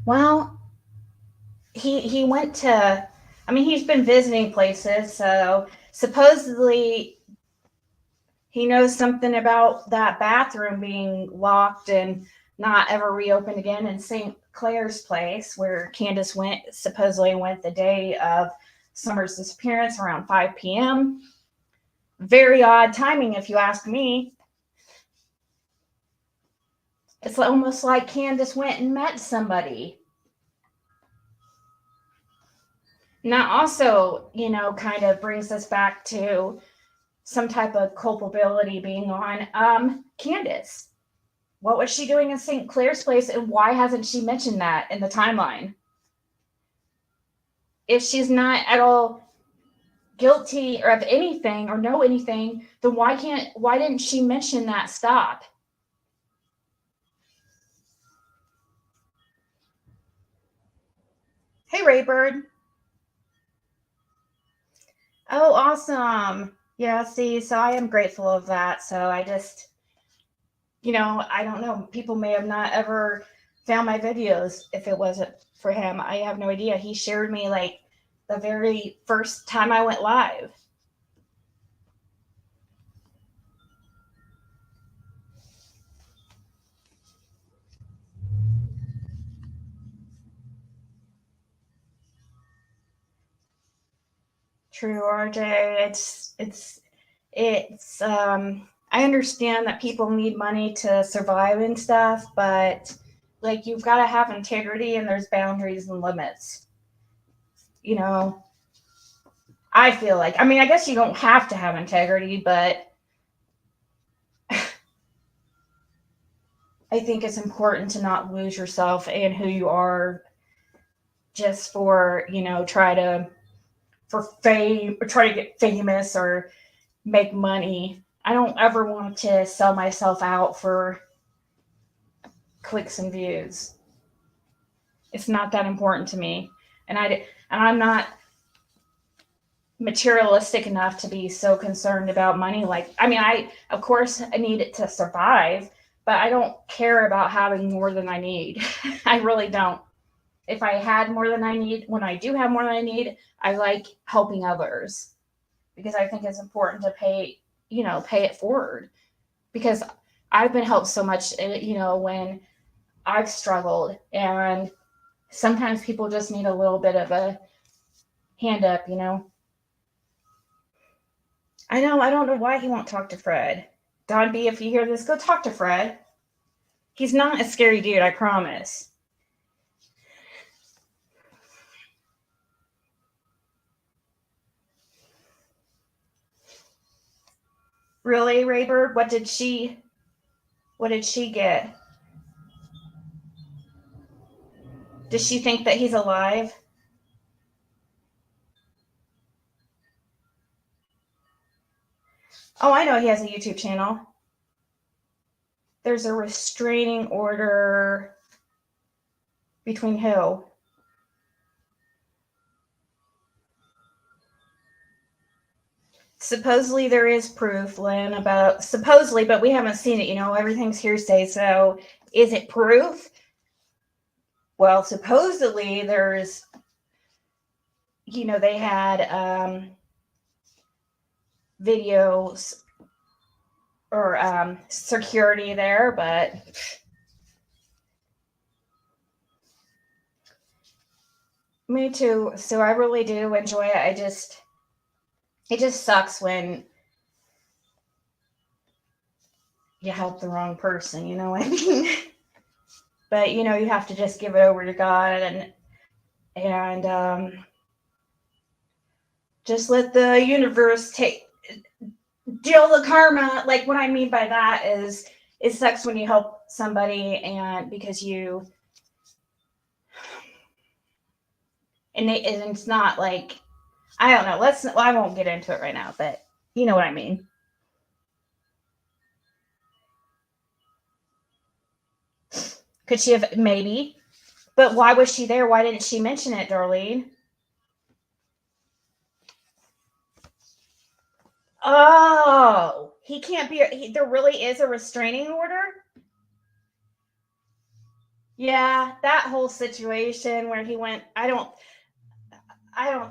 Well, he went to, I mean, he's been visiting places, so supposedly he knows something about that bathroom being locked and not ever reopened again in St. Clair's place, where Candace supposedly went the day of Summer's disappearance around 5 p.m. Very odd timing, if you ask me. It's almost like Candace went and met somebody. And that also, you know, kind of brings us back to some type of culpability being on Candace. What was she doing in St. Clair's place, and why hasn't she mentioned that in the timeline? If she's not at all guilty or of anything or know anything, then why didn't she mention that stop? Hey, Raybird. Oh, awesome. Yeah, see, so I am grateful of that. So I just, you know, I don't know. People may have not ever found my videos if it wasn't for him. I have no idea. He shared me like the very first time I went live. True, RJ. It's I understand that people need money to survive and stuff, but like, you've got to have integrity, and there's boundaries and limits. You know, I feel like, I mean, I guess you don't have to have integrity, but I think it's important to not lose yourself and who you are just for, you know, for fame, or try to get famous or make money. I don't ever want to sell myself out for clicks and views. It's not that important to me. And I'm not materialistic enough to be so concerned about money. Like, I mean, of course I need it to survive, but I don't care about having more than I need. I really don't. If I had more than I need, when I do have more than I need, I like helping others, because I think it's important to pay it forward, because I've been helped so much, you know, when I've struggled, and sometimes people just need a little bit of a hand up, you know. I don't know why he won't talk to Fred. Don B, if you hear this, go talk to Fred. He's not a scary dude, I promise. Really, Raybird? What did she get? Does she think that he's alive? Oh, I know he has a YouTube channel. There's a restraining order between who? Supposedly there is proof, Lynn, about supposedly, but we haven't seen it. You know, everything's hearsay. So is it proof? Well, supposedly there's, you know, they had videos or security there, but me too. So I really do enjoy it. It just sucks when you help the wrong person, you know what I mean? But you have to just give it over to God and just let the universe deal the karma. Like, what I mean by that is, it sucks when you help somebody and because and it's not like, I don't know. I won't get into it right now, but you know what I mean. Could she have? Maybe. But why was she there? Why didn't she mention it, Darlene? Oh, he can't be. There really is a restraining order? Yeah, that whole situation where he went, I don't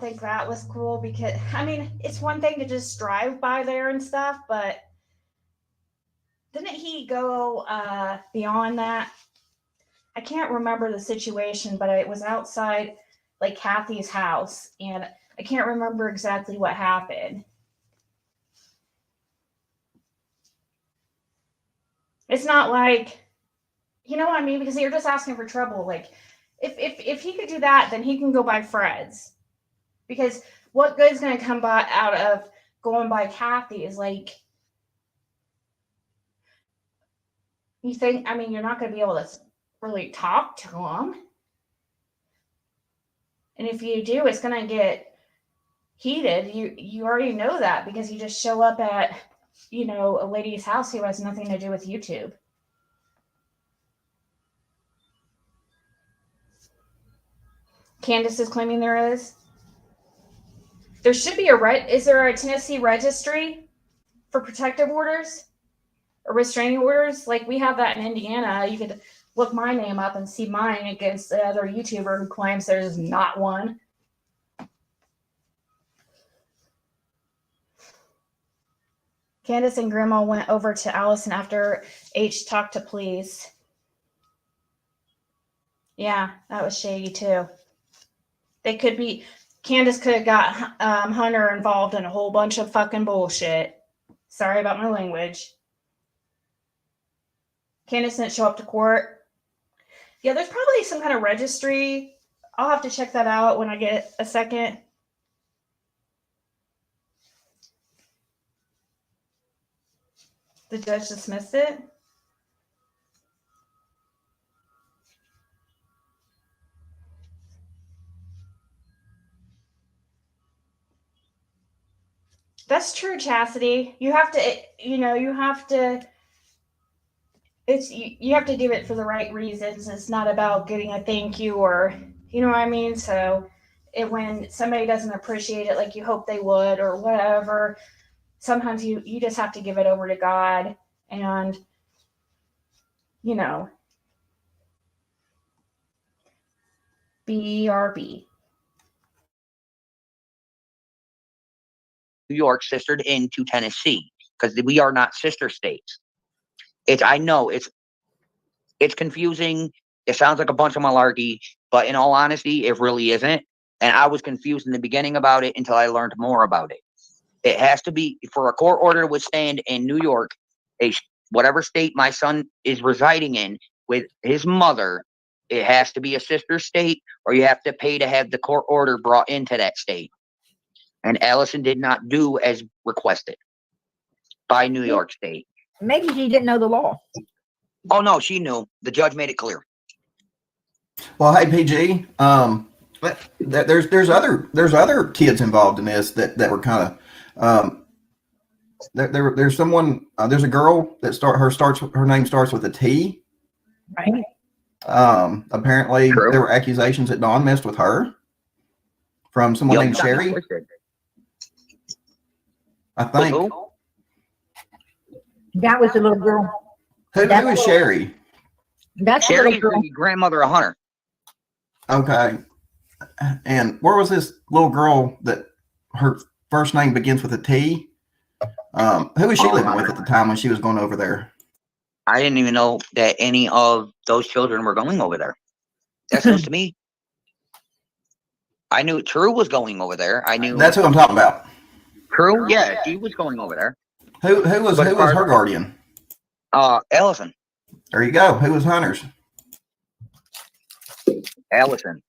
think that was cool, because, I mean, it's one thing to just drive by there and stuff, but didn't he go beyond that? I can't remember the situation, but it was outside, like, Kathy's house, and I can't remember exactly what happened. It's not like, you know what I mean? Because you're just asking for trouble. Like, if he could do that, then he can go by Fred's. Because what good's going to come out of going by Kathy is, like, you think, I mean, you're not going to be able to really talk to him. And if you do, it's going to get heated. You already know that, because you just show up at, a lady's house who has nothing to do with YouTube. Candace is claiming there is. There should be is there a Tennessee registry for protective orders or restraining orders? Like, we have that in Indiana. You could look my name up and see mine against the other YouTuber who claims there's not one. Candace and Grandma went over to Allison after H talked to police. Yeah, that was shady too. Candace could have got Hunter involved in a whole bunch of fucking bullshit. Sorry about my language. Candace didn't show up to court. Yeah, there's probably some kind of registry. I'll have to check that out when I get a second. The judge dismissed it. That's true, Chastity. You have to you have to do it for the right reasons. It's not about getting a thank you, or, you know what I mean? So when somebody doesn't appreciate it like you hope they would or whatever, sometimes you just have to give it over to God and, BRB.
New York sistered into Tennessee, because we are not sister states. I know it's confusing. It sounds like a bunch of malarkey, but in all honesty, it really isn't. And I was confused in the beginning about it until I learned more about it. It has to be, for a court order to withstand in New York, whatever state my son is residing in with his mother, it has to be a sister state, or you have to pay to have the court order brought into that state. And Allison did not do as requested by New York State.
Maybe she didn't know the law.
Oh no, she knew. The judge made it clear.
Well, hey PG, there's other kids involved in this that were kind of there's someone, there's a girl that her name starts with a T.
Right.
Apparently
True.
There were accusations that Dawn messed with her from someone named Sherry. I think.
Who?
That was the little girl.
Who is Sherry?
That's the
Sherry
little girl.
is the grandmother of Hunter.
Okay. And where was this little girl that her first name begins with a T? Who was she living with at the time when she was going over there?
I didn't even know that any of those children were going over there. That's news to me. I knew True was going over there. I knew
That's who I'm talking about.
True. Yeah, she was going over there.
Who was her guardian?
Ellison.
There you go. Who was Hunter's?
Ellison.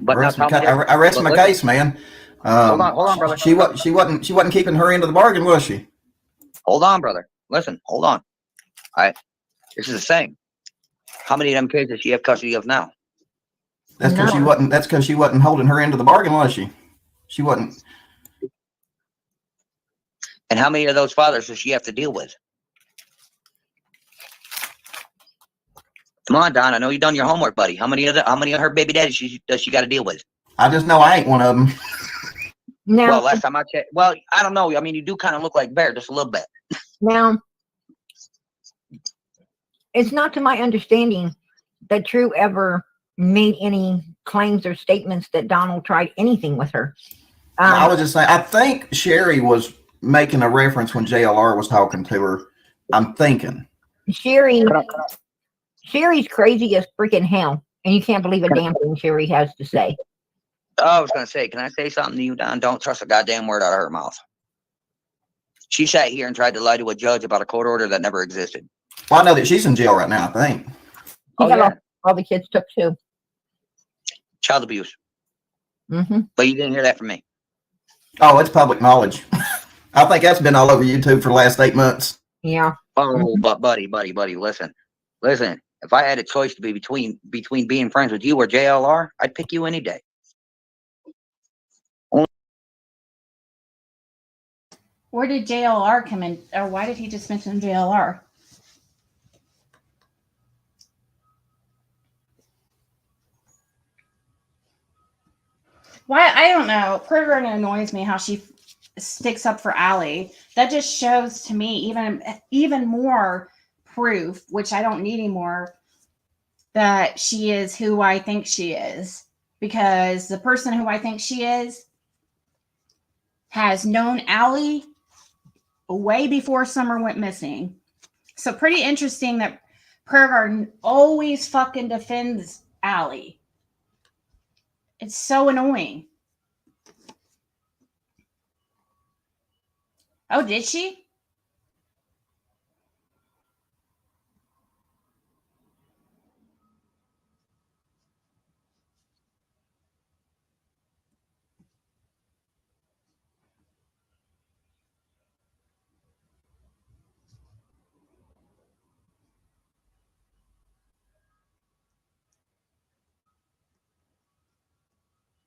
But
I rest
now
my,
tell me this.
I rest
But
my
listen,
case, man.
hold on, brother.
She wasn't keeping her end of the bargain, was she?
Hold on, brother. Listen, hold on. All right. This is the same. How many of them kids does she have custody of now?
That's because she wasn't. That's because she wasn't holding her end of the bargain, was she? She wasn't.
And how many of those fathers does she have to deal with? Come on, Don. I know you've done your homework, buddy. How many of her baby daddies does she got to deal with?
I just know I ain't one of them.
Now,
Well, last time I checked. Well, I don't know. I mean, you do kind of look like Bear, just a little bit.
now, it's not to my understanding that True ever made any claims or statements that Donald tried anything with her.
I was just saying. I think Sherry was making a reference when JLR was talking to her. I'm thinking.
Sherry's crazy as freaking hell, and you can't believe a damn thing Sherry has to say.
Oh, I was going to say, can I say something to you, Don? Don't trust a goddamn word out of her mouth. She sat here and tried to lie to a judge about a court order that never existed.
Well, I know that she's in jail right now, I think.
He got
yeah.
all the kids took too.
Child abuse.
Mm-hmm.
But you didn't hear that from me.
Oh, it's public knowledge. I think that's been all over YouTube for the last 8 months.
Yeah.
Oh, but buddy, listen. If I had a choice to be between being friends with you or JLR, I'd pick you any day.
Where did JLR come in? Or why did he just mention JLR? Why? I don't know. Pretty annoys me how she sticks up for Allie. That just shows to me even more proof, which I don't need anymore, that she is who I think she is. Because the person who I think she is has known Allie way before Summer went missing. So pretty interesting that Prayer Garden always fucking defends Allie. It's so annoying. Oh, did she?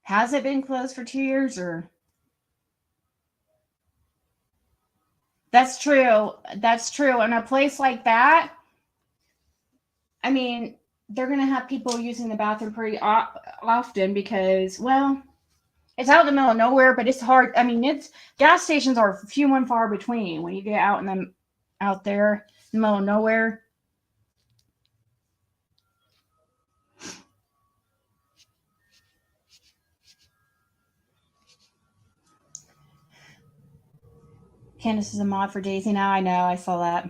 Has it been closed for 2 years or? That's true. That's true. In a place like that, I mean, they're going to have people using the bathroom pretty often because, well, it's out in the middle of nowhere, but it's hard. I mean, gas stations are few and far between when you get out there in the middle of nowhere. Candace is a mod for Daisy now. I know. I saw that.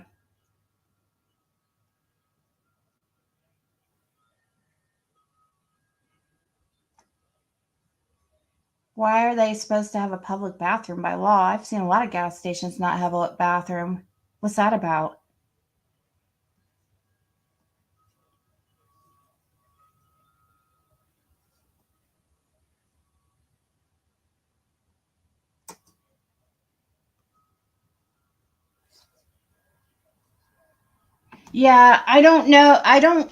Why are they supposed to have a public bathroom by law? I've seen a lot of gas stations not have a bathroom. What's that about? Yeah, I don't know. I don't.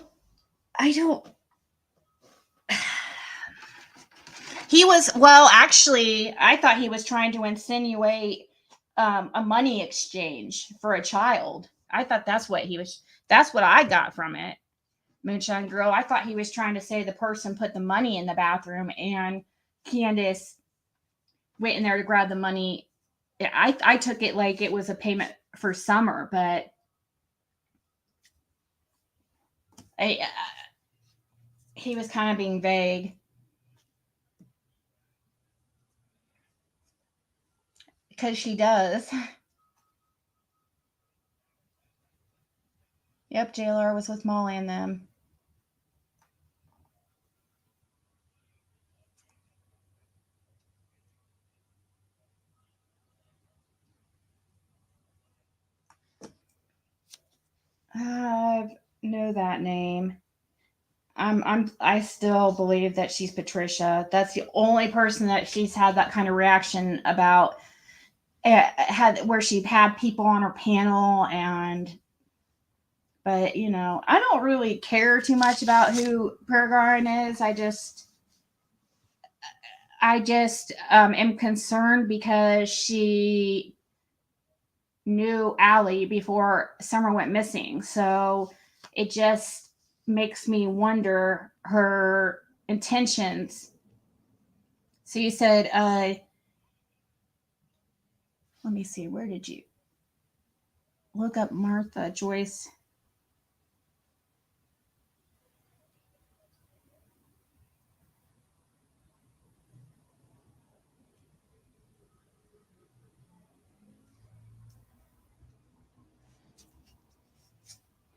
Actually, I thought he was trying to insinuate a money exchange for a child. I thought that's what I got from it. Moonshine Girl. I thought he was trying to say the person put the money in the bathroom and Candace went in there to grab the money. I took it like it was a payment for Summer, but he was kind of being vague. Because she does. Yep, JLR was with Molly and them. I know that name. I still believe that she's Patricia. That's the only person that she's had that kind of reaction about. Had where she had people on her panel, but I don't really care too much about who Prayer Garden is. I just am concerned because she knew Allie before Summer went missing. So it just makes me wonder her intentions. So you said, let me see, where did you look up Martha Joyce?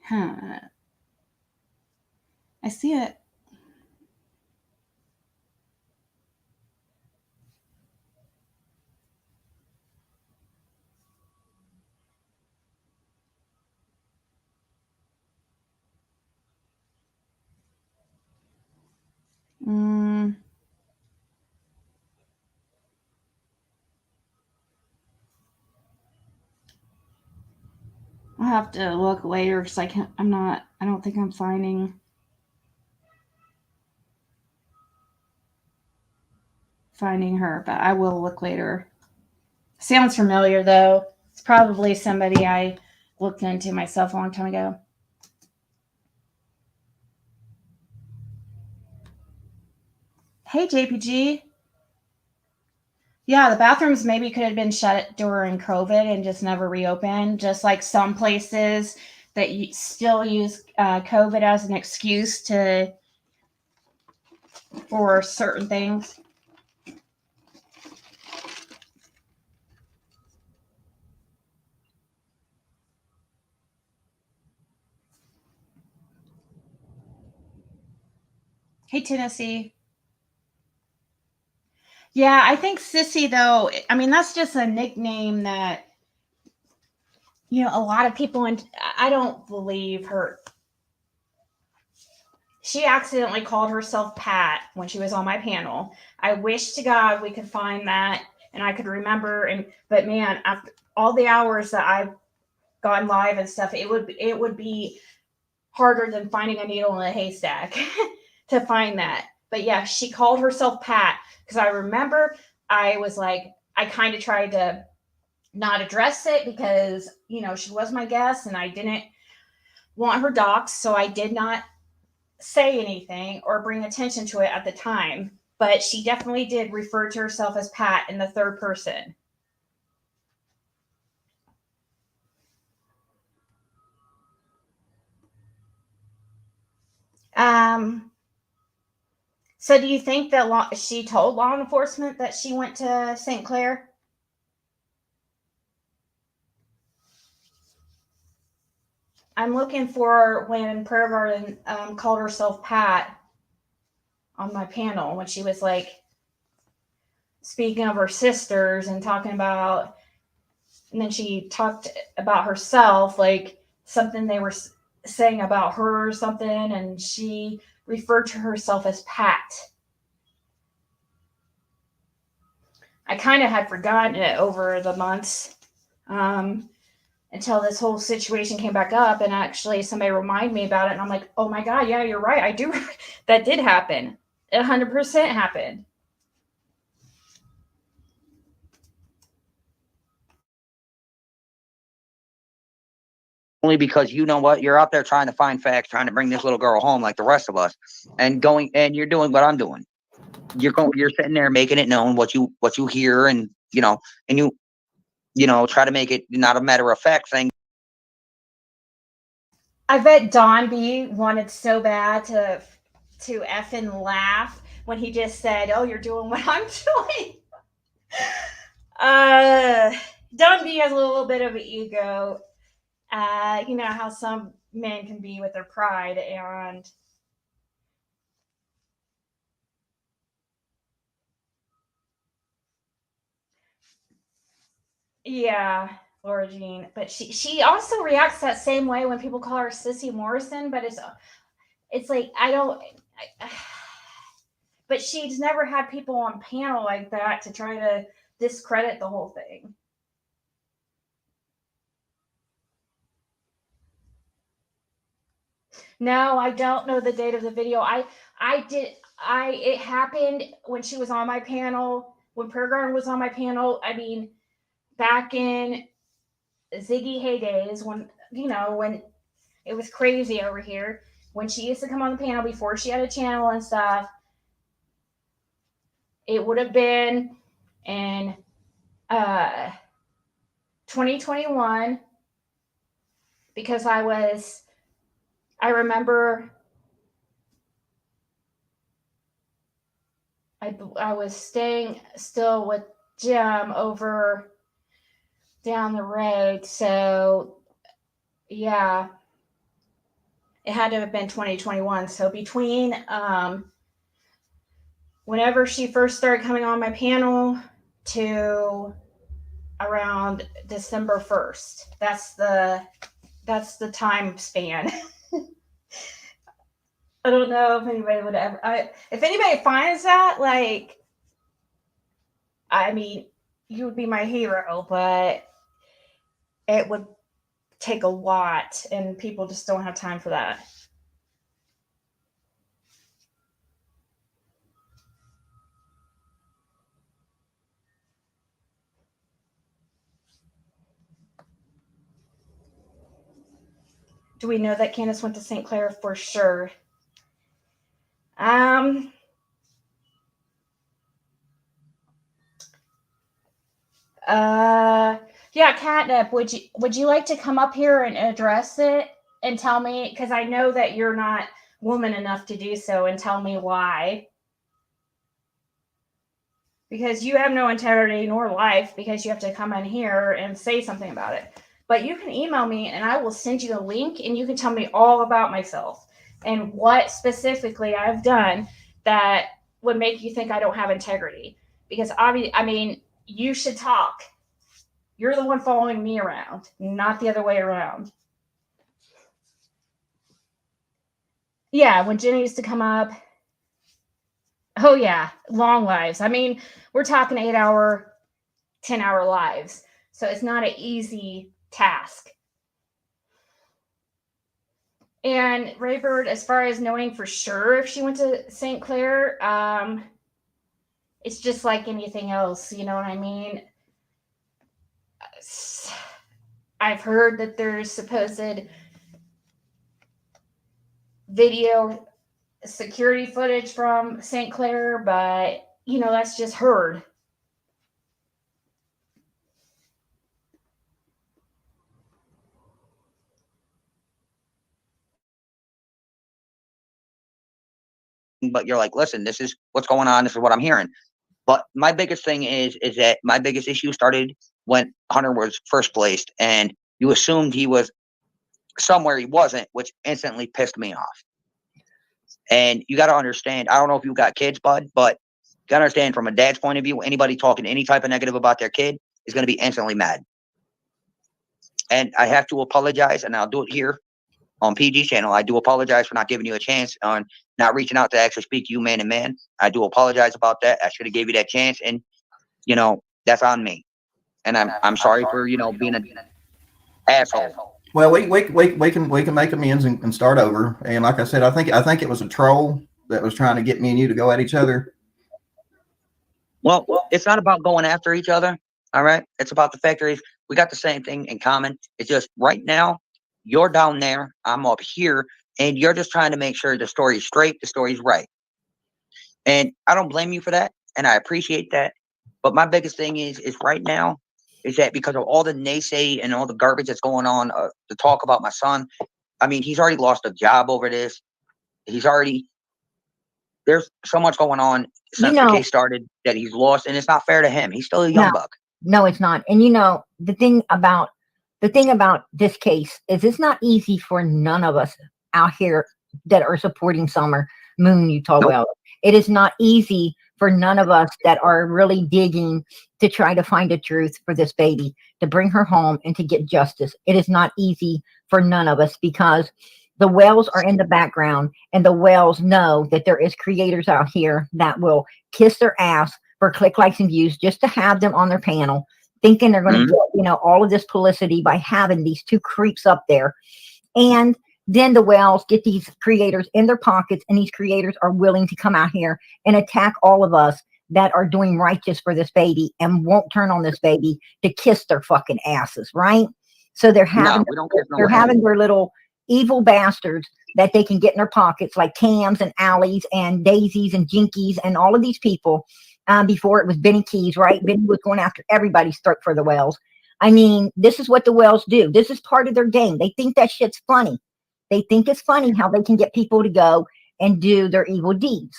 Huh. I see it. Mm, I'll have to look later because I don't think I'm finding her, but I will look later. Sounds familiar though. It's probably somebody I looked into myself a long time ago. Hey, JPG. Yeah, the bathrooms maybe could have been shut during COVID and just never reopened, just like some places that still use COVID as an excuse for certain things. Hey, Tennessee. Yeah, I think Sissy, though, I mean, that's just a nickname that, a lot of people, and I don't believe her. She accidentally called herself Pat when she was on my panel. I wish to God we could find that and I could remember. But man, after all the hours that I've gone live and stuff, it would be harder than finding a needle in a haystack to find that. But yeah, she called herself Pat because I remember I was like, I kind of tried to not address it because, she was my guest and I didn't want her doxxed. So I did not say anything or bring attention to it at the time. But she definitely did refer to herself as Pat in the third person. So do you think that she told law enforcement that she went to St. Clair? I'm looking for when Prayer Garden called herself Pat on my panel when she was like speaking of her sisters and talking about, and then she talked about herself, like something they were saying about her or something, and she referred to herself as Pat. I kind of had forgotten it over the months until this whole situation came back up, and actually somebody reminded me about it, and I'm like, oh my God, yeah, you're right. I do. That did happen. 100% happened.
Only because you know what, you're out there trying to find facts, trying to bring this little girl home like the rest of us, and you're doing what I'm doing. You're sitting there making it known what you hear, and and you try to make it not a matter of fact thing.
I bet Don B wanted so bad to effing laugh when he just said, "Oh, you're doing what I'm doing." Don B has a little bit of an ego. You know how some men can be with their pride, and yeah, Laura Jean. But she also reacts that same way when people call her Sissy Morrison. But it's like but she's never had people on panel like that to try to discredit the whole thing. No, I don't know the date of the video. It happened when she was on my panel, when Prayer Garden was on my panel. I mean, back in Ziggy heydays, when it was crazy over here, when she used to come on the panel before she had a channel and stuff. It would have been in 2021, because I remember I was staying still with Jim over down the road. So yeah, it had to have been 2021. So between whenever she first started coming on my panel to around December 1st, that's the time span. I don't know if anybody would ever, if anybody finds that, like, I mean, you would be my hero, but it would take a lot, and people just don't have time for that. Do we know that Candace went to St. Clair? For sure. Yeah, Catnip, would you like to come up here and address it and tell me, because I know that you're not woman enough to do so, and tell me why. Because you have no integrity nor life, because you have to come in here and say something about it. But you can email me and I will send you a link, and you can tell me all about myself and what specifically I've done that would make you think I don't have integrity. Because obviously, I mean, you should talk. You're the one following me around, not the other way around. Yeah, when Jenny used to come up. Oh yeah, long lives. I mean, we're talking 8-hour, 10-hour lives. So it's not an easy task. And Raybird, as far as knowing for sure if she went to St. Clair, it's just like anything else, you know what I mean? I've heard that there's supposed video security footage from St. Clair, but that's just heard.
But you're like, listen, this is what's going on. This is what I'm hearing. But my biggest thing is that my biggest issue started when Hunter was first placed, and you assumed he was somewhere he wasn't, which instantly pissed me off. And you got to understand, I don't know if you got kids, bud, but you got to understand from a dad's point of view, anybody talking any type of negative about their kid is going to be instantly mad. And I have to apologize, and I'll do it here on PG channel. I do apologize for not giving you a chance on not reaching out to actually speak to you man to man. I do apologize about that. I should have gave you that chance, and that's on me. And I'm sorry for being an asshole.
Well, we can make amends and start over. And like I said, I think it was a troll that was trying to get me and you to go at each other.
Well, it's not about going after each other. All right. It's about the fact that we got the same thing in common. It's just right now you're down there, I'm up here, and you're just trying to make sure the story's straight, the story's right. And I don't blame you for that, and I appreciate that. But my biggest thing is right now is that because of all the naysay and all the garbage that's going on, to talk about my son, I mean, he's already lost a job over this. There's so much going on since the case started that he's lost, and it's not fair to him. He's still a young buck.
No, it's not. And the thing about this case is it's not easy for none of us out here that are supporting Summer Moon Utah Wells. It is not easy for none of us that are really digging to try to find the truth for this baby, to bring her home and to get justice. It is not easy for none of us because the Wells are in the background, and the Wells know that there is creators out here that will kiss their ass for click, likes, and views just to have them on their panel, thinking they're going to get, you know, all of this publicity by having these two creeps up there. And then the Wells get these creators in their pockets, and these creators are willing to come out here and attack all of us that are doing righteous for this baby and won't turn on this baby to kiss their fucking asses, right? So they're having, having their little evil bastards that they can get in their pockets, like Cams and Alleys and Daisies and Jinkies and all of these people. Before it was Benny Keys, right? Benny was going after everybody's throat for the Wells. I mean, this is what the Wells do. This is part of their game. They think that shit's funny. They think it's funny how they can get people to go and do their evil deeds.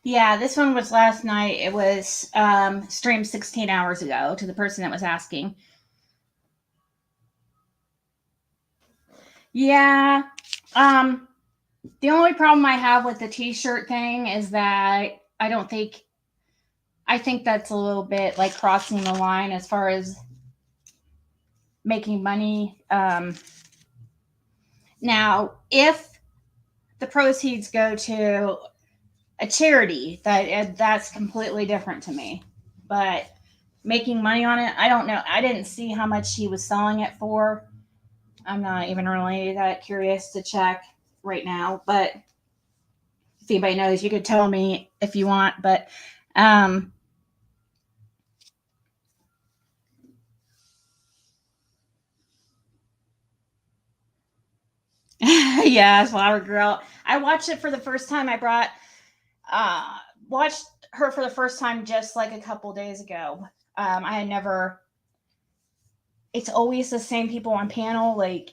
Yeah, this one was last night. It was streamed 16 hours ago to the person that was asking. Yeah. The only problem I have with the t-shirt thing is that I think that's a little bit like crossing the line as far as making money. Now, if the proceeds go to a charity, that's completely different to me. But making money on it, I don't know. I didn't see how much he was selling it for. I'm not even really that curious to check right now. But if anybody knows, you could tell me if you want. But yeah, Flower Girl. I watched it for the first time. I watched her for the first time just like a couple days ago. I had never. It's always the same people on panel, like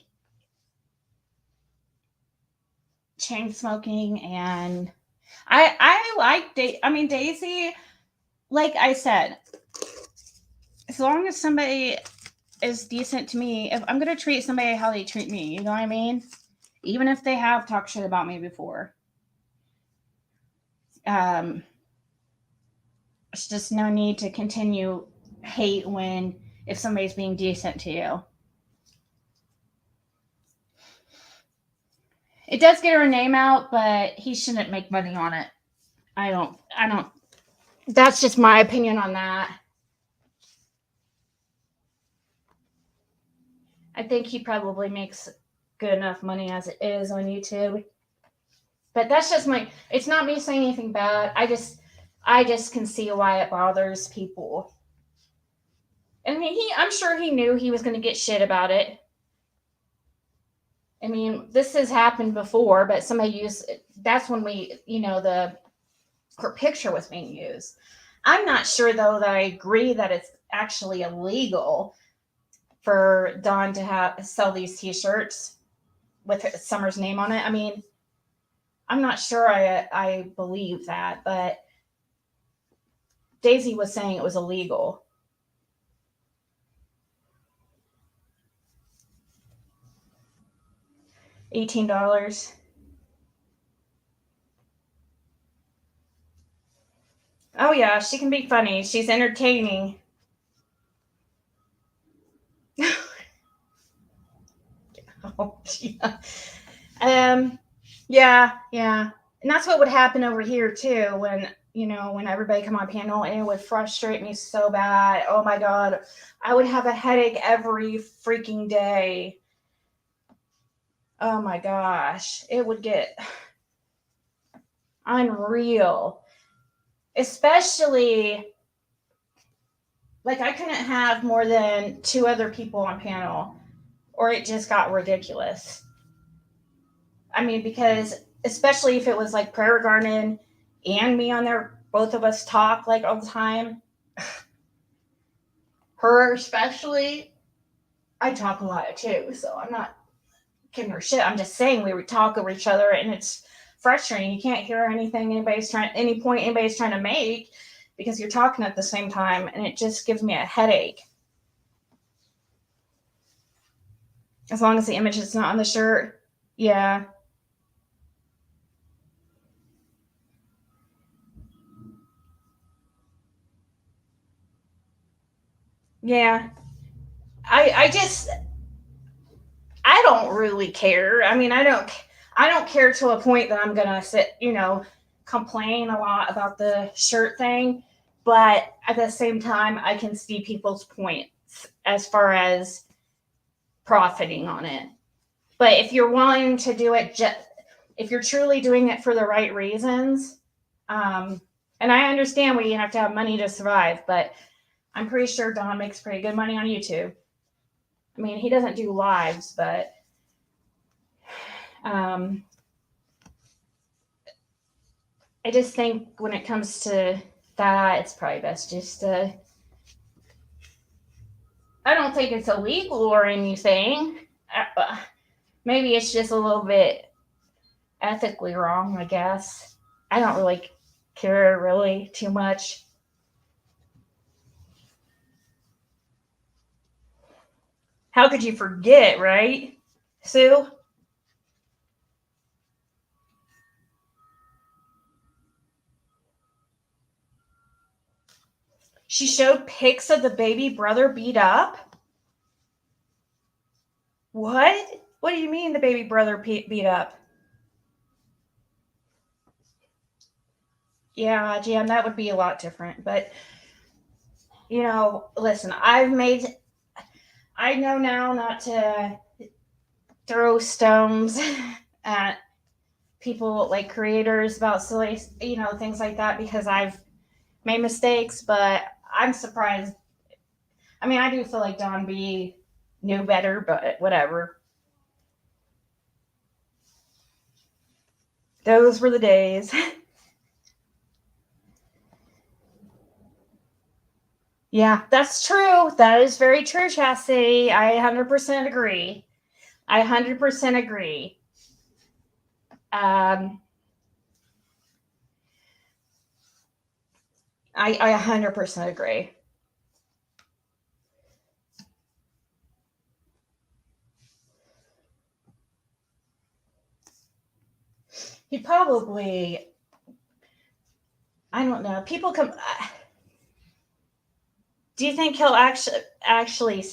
chain smoking, and I like Daisy. Like I said, as long as somebody is decent to me, if I'm gonna treat somebody how they treat me, you know what I mean? Even if they have talked shit about me before. It's just no need to continue hate if somebody's being decent to you. It does get her name out, but he shouldn't make money on it. I don't. That's just my opinion on that. I think he probably makes good enough money as it is on YouTube. But that's just it's not me saying anything bad. I just can see why it bothers people. I mean, I'm sure he knew he was going to get shit about it. I mean, this has happened before, but that's when her picture was being used. I'm not sure, though, that I agree that it's actually illegal for Dawn to sell these t-shirts with Summer's name on it. I mean, I'm not sure I believe that, but Daisy was saying it was illegal. $18. Oh yeah, she can be funny. She's entertaining. Oh, yeah. Yeah. And that's what would happen over here too when everybody come on panel, and it would frustrate me so bad. Oh my God. I would have a headache every freaking day. Oh my gosh. It would get unreal. Especially, like, I couldn't have more than 2 other people on panel, or it just got ridiculous. I mean, because especially if it was like Prayer Garden and me on there, both of us talk like all the time. Her especially, I talk a lot too, so I'm not giving her shit. I'm just saying we would talk over each other, and it's frustrating. You can't hear any point anybody's trying to make because you're talking at the same time, and it just gives me a headache. As long as the image is not on the shirt. Yeah. Yeah. I don't really care. I mean, I don't care to a point that I'm gonna sit, complain a lot about the shirt thing. But at the same time, I can see people's points as far as profiting on it. But if you're willing to do it, if you're truly doing it for the right reasons, and I understand we have to have money to survive, but I'm pretty sure Don makes pretty good money on YouTube. I mean, he doesn't do lives, but I just think when it comes to that, it's probably best just to. I don't think it's illegal or anything. Maybe it's just a little bit ethically wrong, I guess. I don't really care really too much. How could you forget, right, Sue? She showed pics of the baby brother beat up. What? What do you mean the baby brother beat up? Yeah, Jan, that would be a lot different. But, listen, I know now not to throw stones at people like creators about silly, things like that, because I've made mistakes, but I'm surprised. I mean, I do feel like Don B knew better, but whatever. Those were the days. Yeah, that's true. That is very true, Chastity. I 100% agree. I 100% agree. I 100% agree. He probably, I don't know. People come. Do you think he'll actually?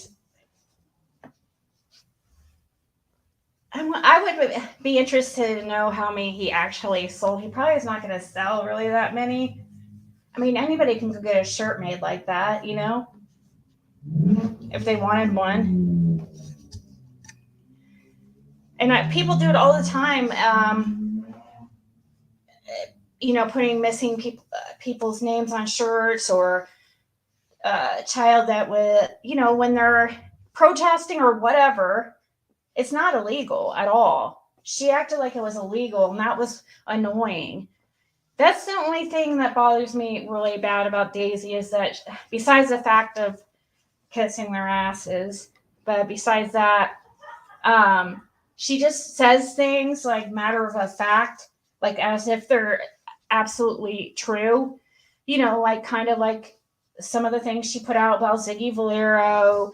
I would be interested to know how many he actually sold. He probably is not going to sell really that many. I mean, anybody can go get a shirt made like that, if they wanted one. And people do it all the time. Putting missing people's names on shirts, or a child that would, when they're protesting or whatever. It's not illegal at all. She acted like it was illegal, and that was annoying. That's the only thing that bothers me really bad about Daisy, is that besides the fact of kissing their asses, but besides that, she just says things like matter of a fact, like as if they're absolutely true. Like kind of like some of the things she put out about Ziggy Valero,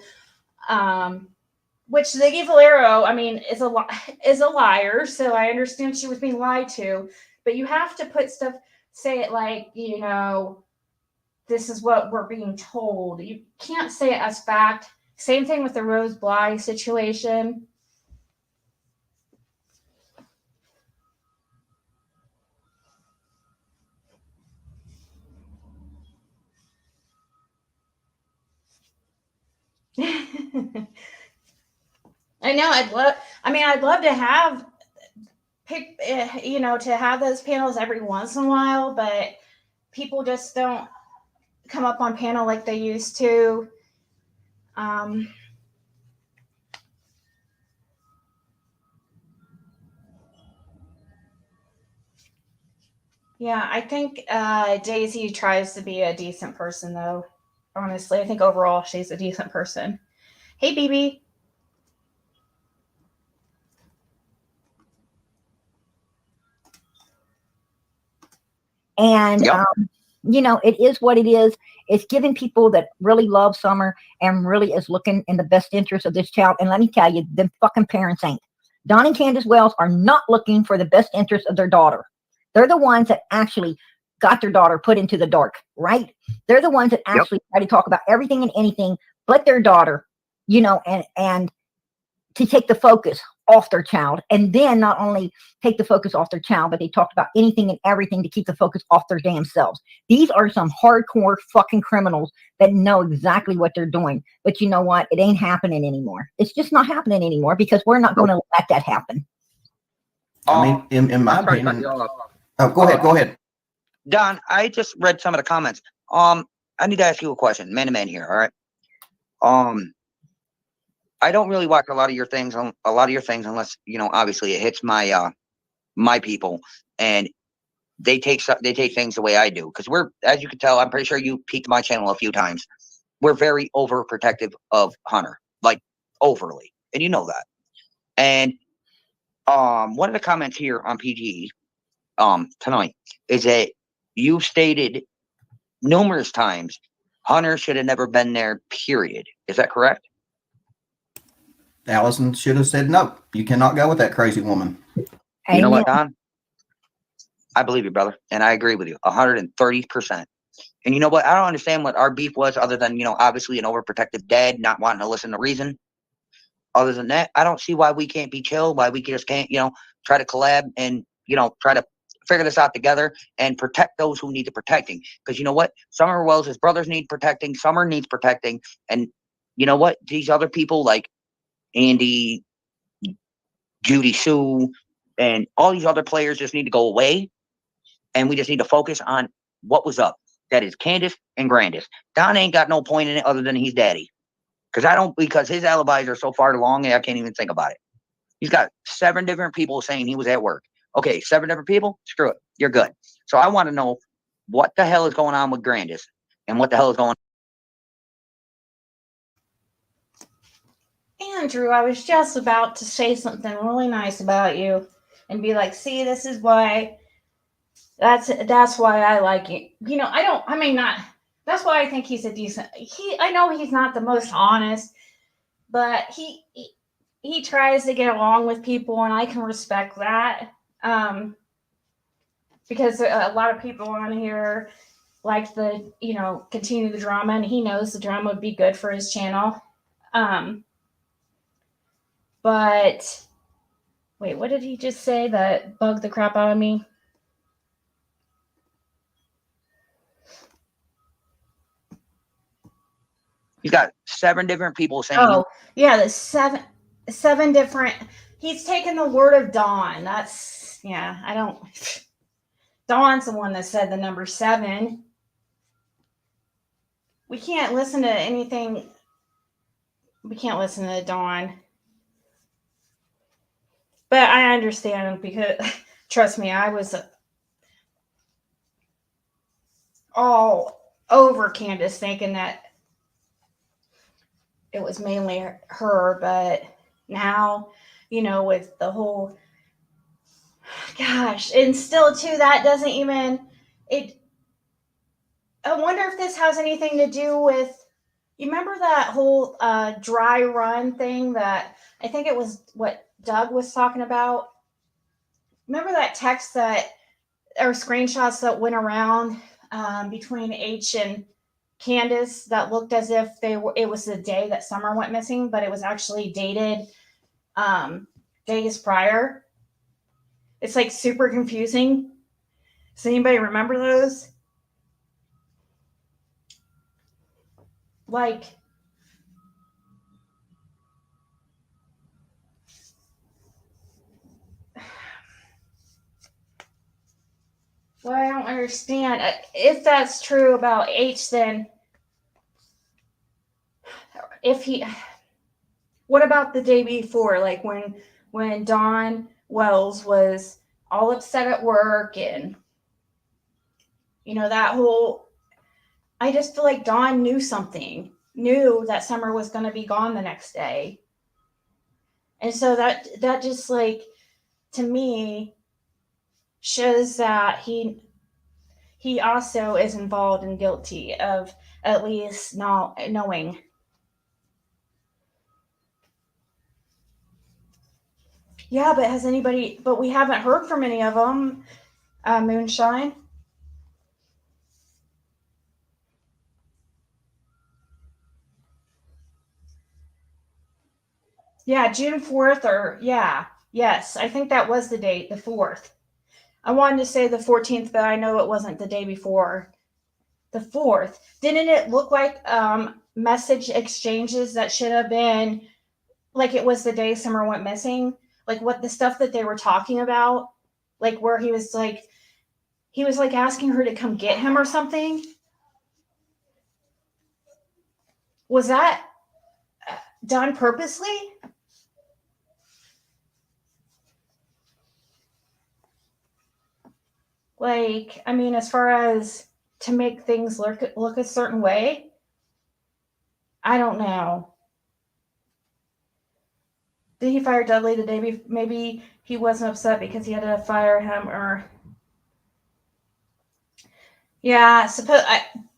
which Ziggy Valero, I mean, is a liar. So I understand she was being lied to, but you have to put stuff, say it like, this is what we're being told. You can't say it as fact. Same thing with the Rose Bly situation. I know. I'd love to have to have those panels every once in a while, but people just don't come up on panel like they used to. Yeah, I think Daisy tries to be a decent person, though. Honestly, I think overall she's a decent person. Hey, BB.
And
Yep.
it is what it is. It's giving people that really love Summer and really is looking in the best interest of this child. And let me tell you, the fucking parents ain't. Don and Candace Wells are not looking for the best interest of their daughter. They're the ones that actually got their daughter put into the dark, right? They're the ones that actually try to talk about everything and anything but their daughter, and to take the focus off their child. And then not only take the focus off their child, but they talked about anything and everything to keep the focus off their damn selves. These are some hardcore fucking criminals that know exactly what they're doing. But you know what? It ain't happening anymore. It's just not happening anymore because we're not going to let that happen.
I mean, in my opinion. Oh, go ahead.
Don, I just read some of the comments. I need to ask you a question, man to man here. All right. I don't really watch a lot of your things unless, obviously it hits my my people and they take things the way I do. Because we're, as you can tell, I'm pretty sure you peeked my channel a few times. We're very overprotective of Hunter, like overly. And you know that. And one of the comments here on PG tonight is that you've stated numerous times Hunter should have never been there, period. Is that correct?
Allison should have said no. You cannot go with that crazy woman.
You know what, Don? I believe you, brother, and I agree with you 130%. And you know what? I don't understand what our beef was, other than obviously an overprotective dad not wanting to listen to reason. Other than that, I don't see why we can't be chill. Why we just can't, try to collab and try to figure this out together and protect those who need the protecting. Because you know what? Summer Wells' brothers need protecting. Summer needs protecting, and you know what? These other people like Andy, Judy Sue, and all these other players just need to go away. And we just need to focus on what was up. That is Candace and Grandis. Don ain't got no point in it other than he's daddy. Because his alibis are so far along, I can't even think about it. He's got 7 different people saying he was at work. Okay, 7 different people? Screw it. You're good. So I want to know what the hell is going on with Grandis and what the hell is going on.
Andrew, I was just about to say something really nice about you and be like, see, this is why, that's why I like you. That's why I think he's a decent, I know he's not the most honest, but he tries to get along with people, and I can respect that. Because a lot of people on here like the, continue the drama, and he knows the drama would be good for his channel. But wait, what did he just say that bugged the crap out of me?
He's got 7 different people saying.
Oh, yeah, the seven different. He's taken the word of Dawn. Dawn's the one that said the number 7. We can't listen to anything. We can't listen to Dawn. But I understand, because trust me, I was all over Candace thinking that it was mainly her. But now, with the whole, gosh, and still too, that doesn't even, I wonder if this has anything to do with, you remember that whole dry run thing that I think it was what Doug was talking about? Remember that text or screenshots that went around between H and Candace that looked as if it was the day that Summer went missing, but it was actually dated days prior? It's like super confusing. Does anybody remember those? Like, well, I don't understand. If that's true about H, then what about the day before? Like when Dawn Wells was all upset at work, and that whole, I just feel like Dawn knew that Summer was going to be gone the next day. And so that just, like, to me, shows that he he also is involved and guilty of at least not knowing. Yeah, but we haven't heard from any of them, Moonshine. Yeah, June 4th yes, I think that was the date, the 4th. I wanted to say the 14th, but I know it wasn't the day before. The 4th. Didn't it look like message exchanges that should have been like it was the day Summer went missing? Like what the stuff that they were talking about? Like where he was like asking her to come get him or something? Was that done purposely? Like, I mean, as far as to make things look a certain way, I don't know. Did he fire Dudley the day before? Maybe he wasn't upset because he had to fire him, or yeah,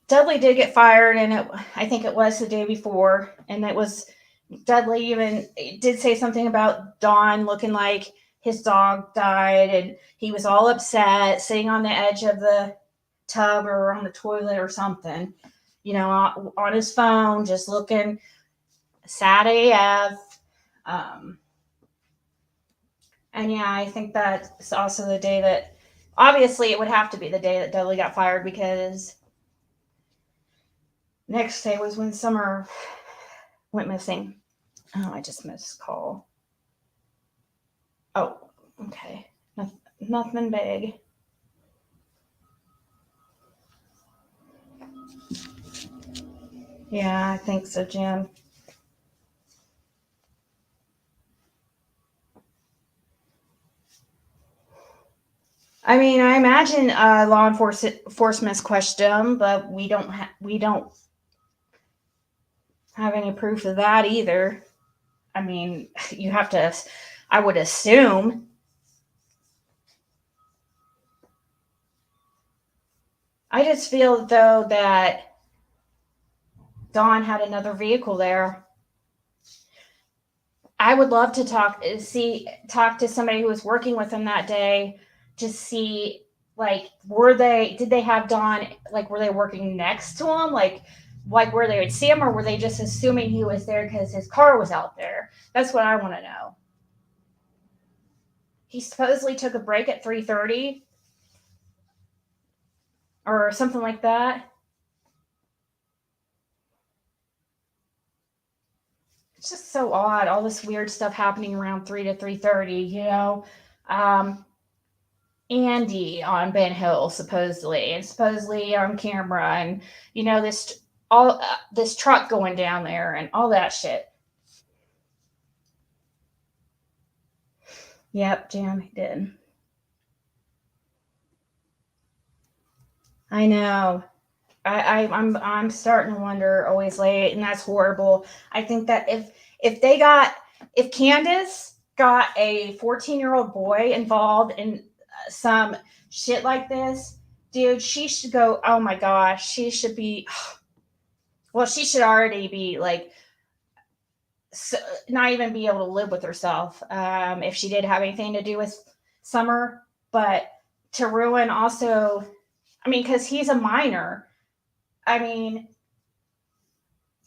Dudley did get fired, and I think it was the day before, and it was Dudley even did say something about Dawn looking like his dog died, and he was all upset, sitting on the edge of the tub or on the toilet or something, on his phone, just looking sad AF. And yeah, I think that's also the day that, obviously, it would have to be the day that Dudley got fired, because next day was when Summer went missing. Oh, I just missed a call. Oh, okay. Nothing big. Yeah, I think so, Jim. I mean, I imagine law enforcement's questioned him, but we don't have any proof of that either. I mean, you have to, I would assume. I just feel, though, that Dawn had another vehicle there. I would love to talk to somebody who was working with him that day to see, like, did they have Dawn, like, were they working next to him? Like where they would see him, or were they just assuming he was there because his car was out there? That's what I want to know. He supposedly took a break at 3:30 or something like that. It's just so odd, all this weird stuff happening around 3 to 3:30, Andy on Ben Hill, supposedly on camera, and this truck going down there and all that shit. Yep, Jim, he did. I know. I'm starting to wonder always late, and that's horrible. I think that if Candace got a 14-year-old boy involved in some shit like this, dude, she should go, oh my gosh, she should be, well, she should already be like, not even be able to live with herself if she did have anything to do with Summer, but to ruin also, I mean, because he's a minor. I mean,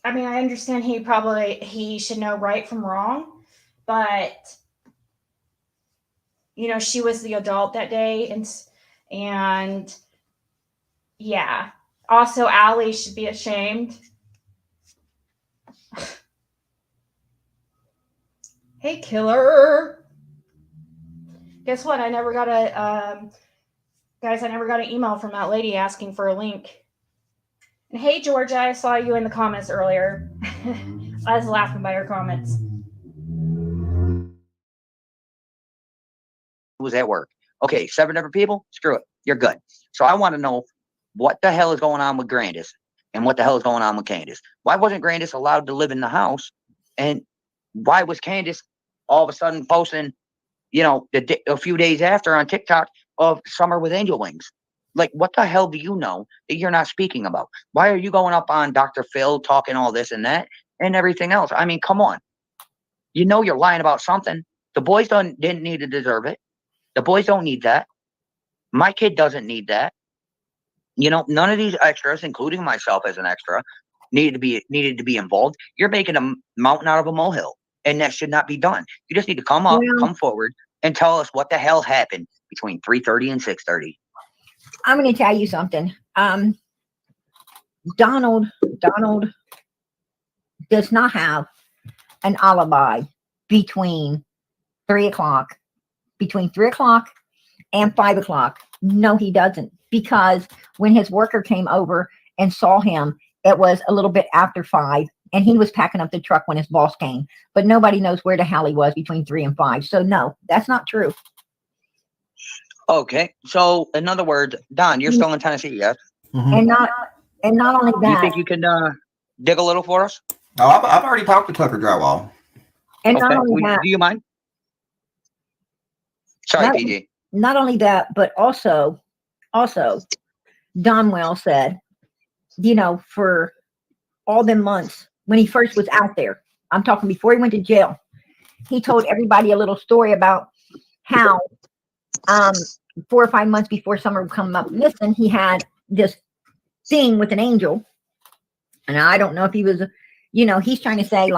I understand he should know right from wrong, but she was the adult that day, and yeah. Also, Allie should be ashamed. Hey, killer. Guess what? I never got an email from that lady asking for a link. And hey, Georgia, I saw you in the comments earlier. I was laughing by your comments.
Who's at work? Okay, 7 different people? Screw it. You're good. So I want to know what the hell is going on with Grandis and what the hell is going on with Candace. Why wasn't Grandis allowed to live in the house? And why was Candace all of a sudden posting, a few days after on TikTok of Summer with angel wings? Like, what the hell do you know that you're not speaking about? Why are you going up on Dr. Phil talking all this and that and everything else? I mean, come on. You know you're lying about something. The boys didn't need to deserve it. The boys don't need that. My kid doesn't need that. You know, none of these extras, including myself as an extra, needed to be involved. You're making a mountain out of a molehill, and that should not be done. You just need to come forward, and tell us what the hell happened between 3:30 and 6:30.
I'm going to tell you something. Donald does not have an alibi between 3 o'clock and 5 o'clock. No, he doesn't. Because when his worker came over and saw him, it was a little bit after 5, and he was packing up the truck when his boss came. But nobody knows where the hell he was between 3 and 5. So no, that's not true.
Okay, so in other words, Don, you're still in Tennessee, yes?
And not only
Do
that.
you think you can dig a little for us?
Oh, I've already talked to Tucker Drywall.
And
Okay.
not only that.
Do you mind? Sorry, PG.
Not only that, but also, Donwell said, you know, for all the months when he first was out there, I'm talking before he went to jail, he told everybody a little story about how 4 or 5 months before Summer would come up missing, he had this thing with an angel. And I don't know if he was, you know, he's trying to say it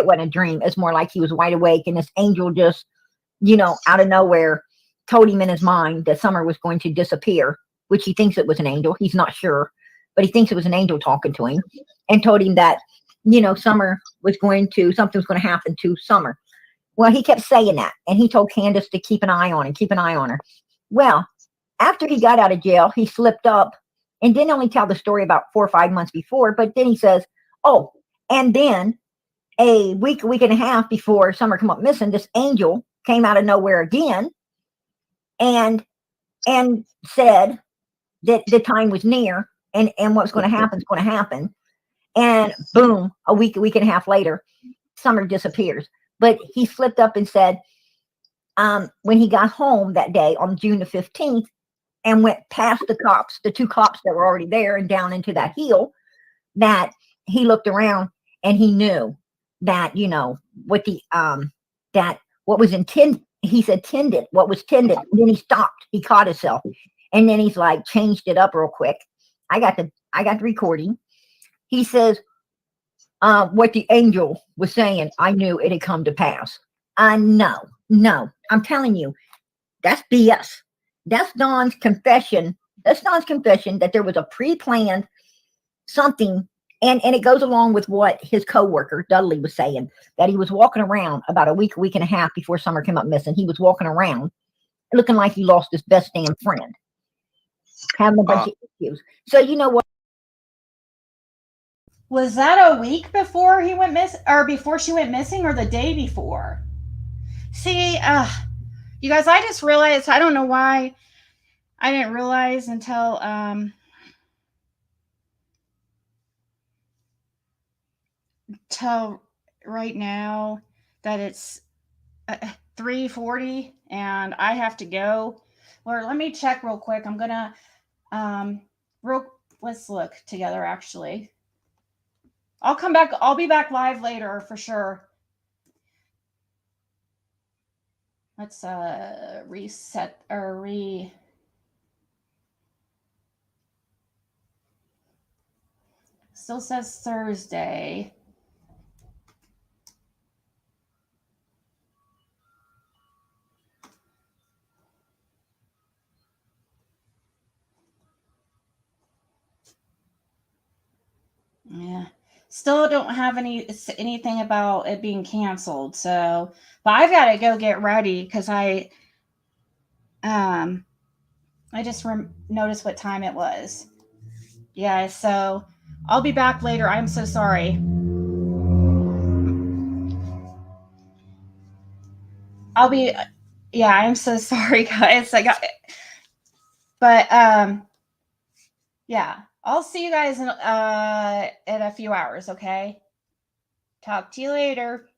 wasn't a dream. It's more like he was wide awake, and this angel just, you know, out of nowhere told him in his mind that Summer was going to disappear, which he thinks it was an angel. He's not sure, but he thinks it was an angel talking to him, and told him that, you know, something was going to happen to Summer. Well, he kept saying that, and he told Candace to keep an eye on her. Well, after he got out of jail, he slipped up and didn't only tell the story about 4 or 5 months before, but then he says, oh, and then a week and a half before Summer come up missing, this angel came out of nowhere again and said that the time was near, and what's going to happen is going to happen. And boom, a week and a half later, Summer disappears. But he slipped up and said, when he got home that day on June the 15th and went past the cops, the 2 cops that were already there, and down into that hill, that he looked around and he knew that, you know, what the, that what was intended, he said tended, what was tended. And then he stopped, he caught himself. And then he's like, changed it up real quick. I got the recording. He says, what the angel was saying, I knew it had come to pass. No, I'm telling you, that's BS. That's Don's confession. That there was a pre-planned something. And it goes along with what his co-worker Dudley was saying, that he was walking around about a week and a half before Summer came up missing. He was walking around looking like he lost his best damn friend, having a bunch of issues. So you know what?
Was that a week before he went missing, or before she went missing, or the day before? See, you guys, I just realized, I don't know why I didn't realize until right now that it's 3:40 and I have to go. Or let me check real quick. I'm gonna let's look together. Actually, I'll come back. I'll be back live later for sure. Let's reset or still says Thursday. Yeah, still don't have anything about it being canceled. So, but I've got to go get ready because I just noticed what time it was. Yeah, so I'll be back later. I'm so sorry. I'm so sorry, guys. Yeah, I'll see you guys in a few hours, okay? Talk to you later.